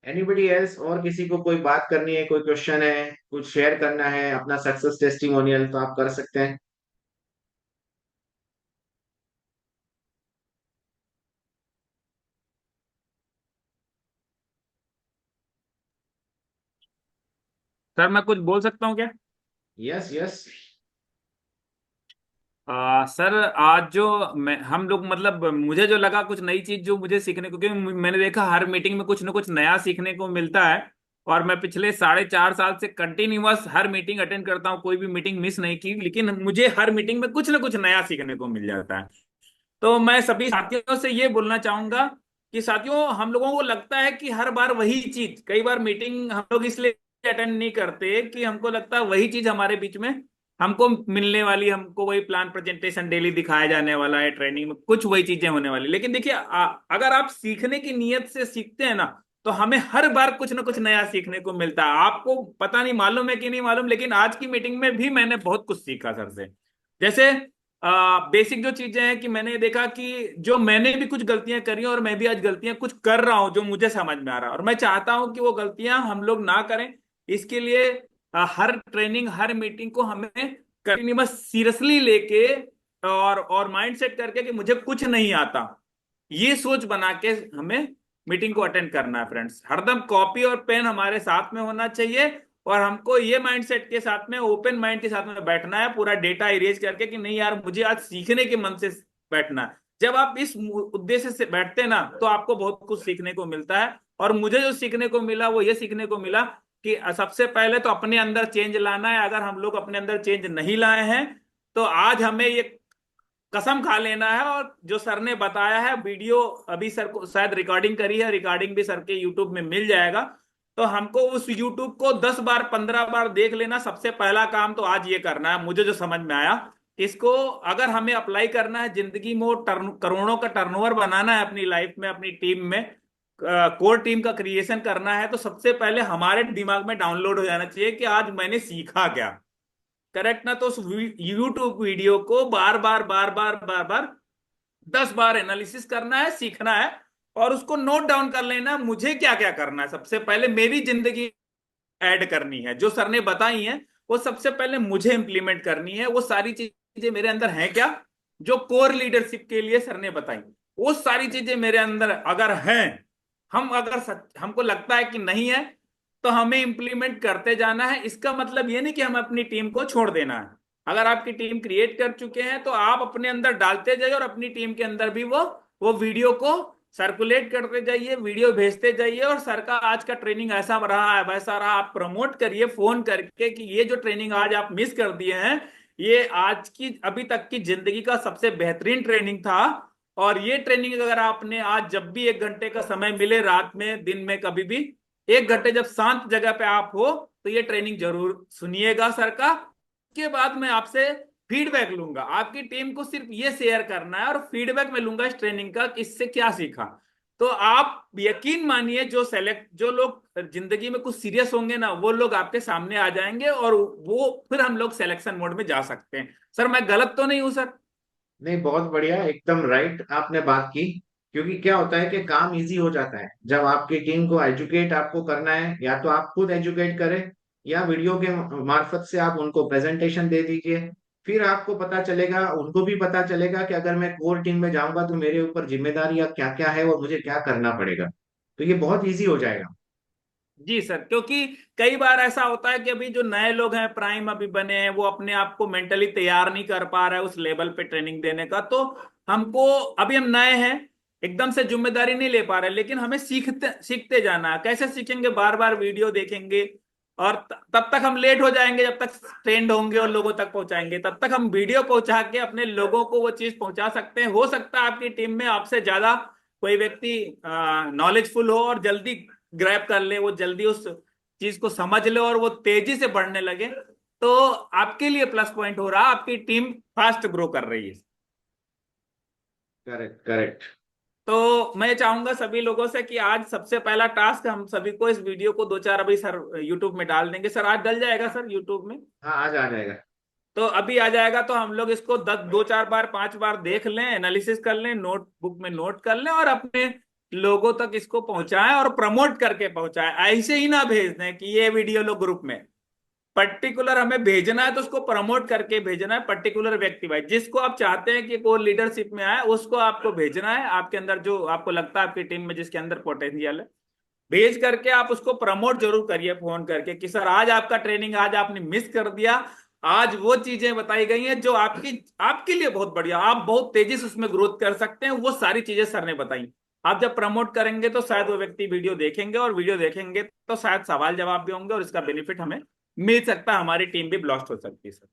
Anybody else? और किसी को कोई बात करनी है, कोई क्वेश्चन है, कुछ शेयर करना है, अपना सक्सेस टेस्टिमोनियल, तो आप कर सकते हैं। सर मैं कुछ बोल सकता हूँ क्या? Yes yes. सर आज जो हम लोग मतलब मुझे जो लगा कुछ नई चीज जो मुझे सीखने को, क्योंकि मैंने देखा हर मीटिंग में कुछ ना कुछ नया सीखने को मिलता है। और मैं पिछले 4.5 साल से कंटिन्यूअस हर मीटिंग अटेंड करता हूँ, कोई भी मीटिंग मिस नहीं की, लेकिन मुझे हर मीटिंग में कुछ ना कुछ नया सीखने को मिल जाता है। तो मैं सभी साथियों से ये बोलना चाहूंगा कि साथियों हम लोगों को लगता है कि हर बार वही चीज, कई बार मीटिंग हम लोग इसलिए अटेंड नहीं करते कि हमको लगता है वही चीज हमारे बीच में हमको मिलने वाली, हमको वही प्लान प्रेजेंटेशन डेली दिखाया जाने वाला है, ट्रेनिंग में कुछ वही चीजें होने वाली। लेकिन देखिए अगर आप सीखने की नीयत से सीखते हैं ना, तो हमें हर बार कुछ ना कुछ नया सीखने को मिलता है। आपको पता नहीं मालूम है कि नहीं मालूम, लेकिन आज की मीटिंग में भी मैंने बहुत कुछ सीखा सर से। जैसे बेसिक जो चीजें हैं कि मैंने देखा कि जो मैंने भी कुछ गलतियां करी और मैं भी आज गलतियां कुछ कर रहा हूं जो मुझे समझ में आ रहा है, और मैं चाहता हूं कि वो गलतियां हम लोग ना करें। इसके लिए हर ट्रेनिंग हर मीटिंग को हमें कंटिन्यूअस सीरियसली लेके और माइंड सेट करके कि मुझे कुछ नहीं आता, ये सोच बना के हमें मीटिंग को अटेंड करना है फ्रेंड्स। हरदम कॉपी और पेन हमारे साथ में होना चाहिए, और हमको ये माइंडसेट के साथ में, ओपन माइंड के साथ में बैठना है, पूरा डेटा इरेज करके कि नहीं यार मुझे आज सीखने के मन से बैठना है। जब आप इस उद्देश्य से बैठते हैं ना, तो आपको बहुत कुछ सीखने को मिलता है। और मुझे जो सीखने को मिला वो ये सीखने को मिला कि सबसे पहले तो अपने अंदर चेंज लाना है। अगर हम लोग अपने अंदर चेंज नहीं लाए हैं तो आज हमें ये कसम खा लेना है। और जो सर ने बताया है, वीडियो अभी सर को शायद रिकॉर्डिंग करी है, रिकॉर्डिंग भी सर के यूट्यूब में मिल जाएगा, तो हमको उस यूट्यूब को 10 बार 15 बार देख लेना। सबसे पहला काम तो आज ये करना है, मुझे जो समझ में आया इसको अगर हमें अप्लाई करना है जिंदगी में, करोड़ों का टर्नओवर बनाना है अपनी लाइफ में, अपनी टीम में कोर टीम का क्रिएशन करना है, तो सबसे पहले हमारे दिमाग में डाउनलोड हो जाना चाहिए कि आज मैंने सीखा क्या। करेक्ट ना? तो उस यूट्यूब वीडियो को बार बार बार बार बार बार 10 बार एनालिसिस करना है, सीखना है, और उसको नोट डाउन कर लेना मुझे क्या क्या करना है। सबसे पहले मेरी जिंदगी ऐड करनी है, जो सर ने बताई है वो सबसे पहले मुझे इंप्लीमेंट करनी है। वो सारी चीजें मेरे अंदर हैं क्या, जो कोर लीडरशिप के लिए सर ने बताई, वो सारी चीजें मेरे अंदर अगर हैं, हम अगर हमको लगता है कि नहीं है, तो हमें इंप्लीमेंट करते जाना है। इसका मतलब ये नहीं कि हम अपनी टीम को छोड़ देना है। अगर आपकी टीम क्रिएट कर चुके हैं तो आप अपने अंदर डालते जाइए, और अपनी टीम के अंदर भी वो वीडियो को सर्कुलेट करते जाइए, वीडियो भेजते जाइए। और सर का आज का ट्रेनिंग ऐसा रहा है वैसा रहा, आप प्रमोट करिए फोन करके कि ये जो ट्रेनिंग आज आप मिस कर दिए हैं, ये आज की अभी तक की जिंदगी का सबसे बेहतरीन ट्रेनिंग था। और ये ट्रेनिंग अगर आपने आज जब भी 1 घंटे का समय मिले, रात में दिन में कभी भी 1 घंटे जब शांत जगह पे आप हो, तो ये ट्रेनिंग जरूर सुनिएगा सर का। उसके बाद मैं आपसे फीडबैक लूंगा। आपकी टीम को सिर्फ ये शेयर करना है और फीडबैक मैं लूंगा इस ट्रेनिंग का कि इससे क्या सीखा। तो आप यकीन मानिए जो लोग जिंदगी में कुछ सीरियस होंगे ना, वो लोग आपके सामने आ जाएंगे, और वो फिर हम लोग सिलेक्शन मोड में जा सकते हैं। सर मैं गलत तो नहीं हूं सर? नहीं, बहुत बढ़िया, एकदम राइट आपने बात की। क्योंकि क्या होता है कि काम इजी हो जाता है जब आपकी टीम को एजुकेट आपको करना है, या तो आप खुद एजुकेट करें या वीडियो के मार्फत से आप उनको प्रेजेंटेशन दे दीजिए। फिर आपको पता चलेगा, उनको भी पता चलेगा कि अगर मैं कोर टीम में जाऊंगा तो मेरे ऊपर जिम्मेदारियां क्या क्या है और मुझे क्या करना पड़ेगा। तो ये बहुत इजी हो जाएगा। जी सर, क्योंकि कई बार ऐसा होता है कि अभी जो नए लोग हैं, प्राइम अभी बने हैं, वो अपने आप को मेंटली तैयार नहीं कर पा रहे हैं उस लेवल पे ट्रेनिंग देने का। तो हमको, अभी हम नए हैं, एकदम से जिम्मेदारी नहीं ले पा रहे, लेकिन हमें सीखते सीखते जाना है। कैसे सीखेंगे? बार बार वीडियो देखेंगे, और तब तक हम लेट हो जाएंगे जब तक ट्रेंड होंगे और लोगों तक पहुंचाएंगे। तब तक हम वीडियो पहुंचा के अपने लोगों को वो चीज पहुंचा सकते हैं। हो सकता है आपकी टीम में आपसे ज्यादा कोई व्यक्ति नॉलेजफुल हो और जल्दी ग्रैब कर ले, वो जल्दी उस चीज को समझ ले और वो तेजी से बढ़ने लगे, तो आपके लिए प्लस पॉइंट हो रहा, आपकी टीम फास्ट ग्रो कर रही है। Correct, correct. तो मैं चाहूंगा सभी लोगों से कि आज सबसे पहला टास्क हम सभी को, इस वीडियो को 2-4 अभी सर यूट्यूब में डाल देंगे। सर आज डल जाएगा सर यूट्यूब में? हाँ, आज आ जाएगा। तो अभी आ जाएगा, तो हम लोग इसको 2-4 बार 5 बार देख लें, एनालिसिस कर लें, नोटबुक में नोट कर लें, और अपने लोगों तक इसको पहुंचाएं और प्रमोट करके पहुंचाएं। ऐसे ही ना भेज दें कि ये वीडियो लो ग्रुप में। पर्टिकुलर हमें भेजना है तो उसको प्रमोट करके भेजना है, पर्टिकुलर व्यक्ति वाइज जिसको आप चाहते हैं कि कोर लीडरशिप में आए, उसको आपको भेजना है। आपके अंदर जो आपको लगता है आपकी टीम में जिसके अंदर पोटेंशियल है, भेज करके आप उसको प्रमोट जरूर करिए फोन करके कि सर आज आपका ट्रेनिंग आज आपने मिस कर दिया। आज वो चीजें बताई गई हैं जो आपकी आपके लिए बहुत बढ़िया, आप बहुत तेजी से उसमें ग्रोथ कर सकते हैं। वो सारी चीजें सर ने बताई। आप जब प्रमोट करेंगे तो शायद वो व्यक्ति वीडियो देखेंगे, और वीडियो देखेंगे तो शायद सवाल जवाब भी होंगे, और इसका बेनिफिट हमें मिल सकता है, हमारी टीम भी ब्लास्ट हो सकती है सर।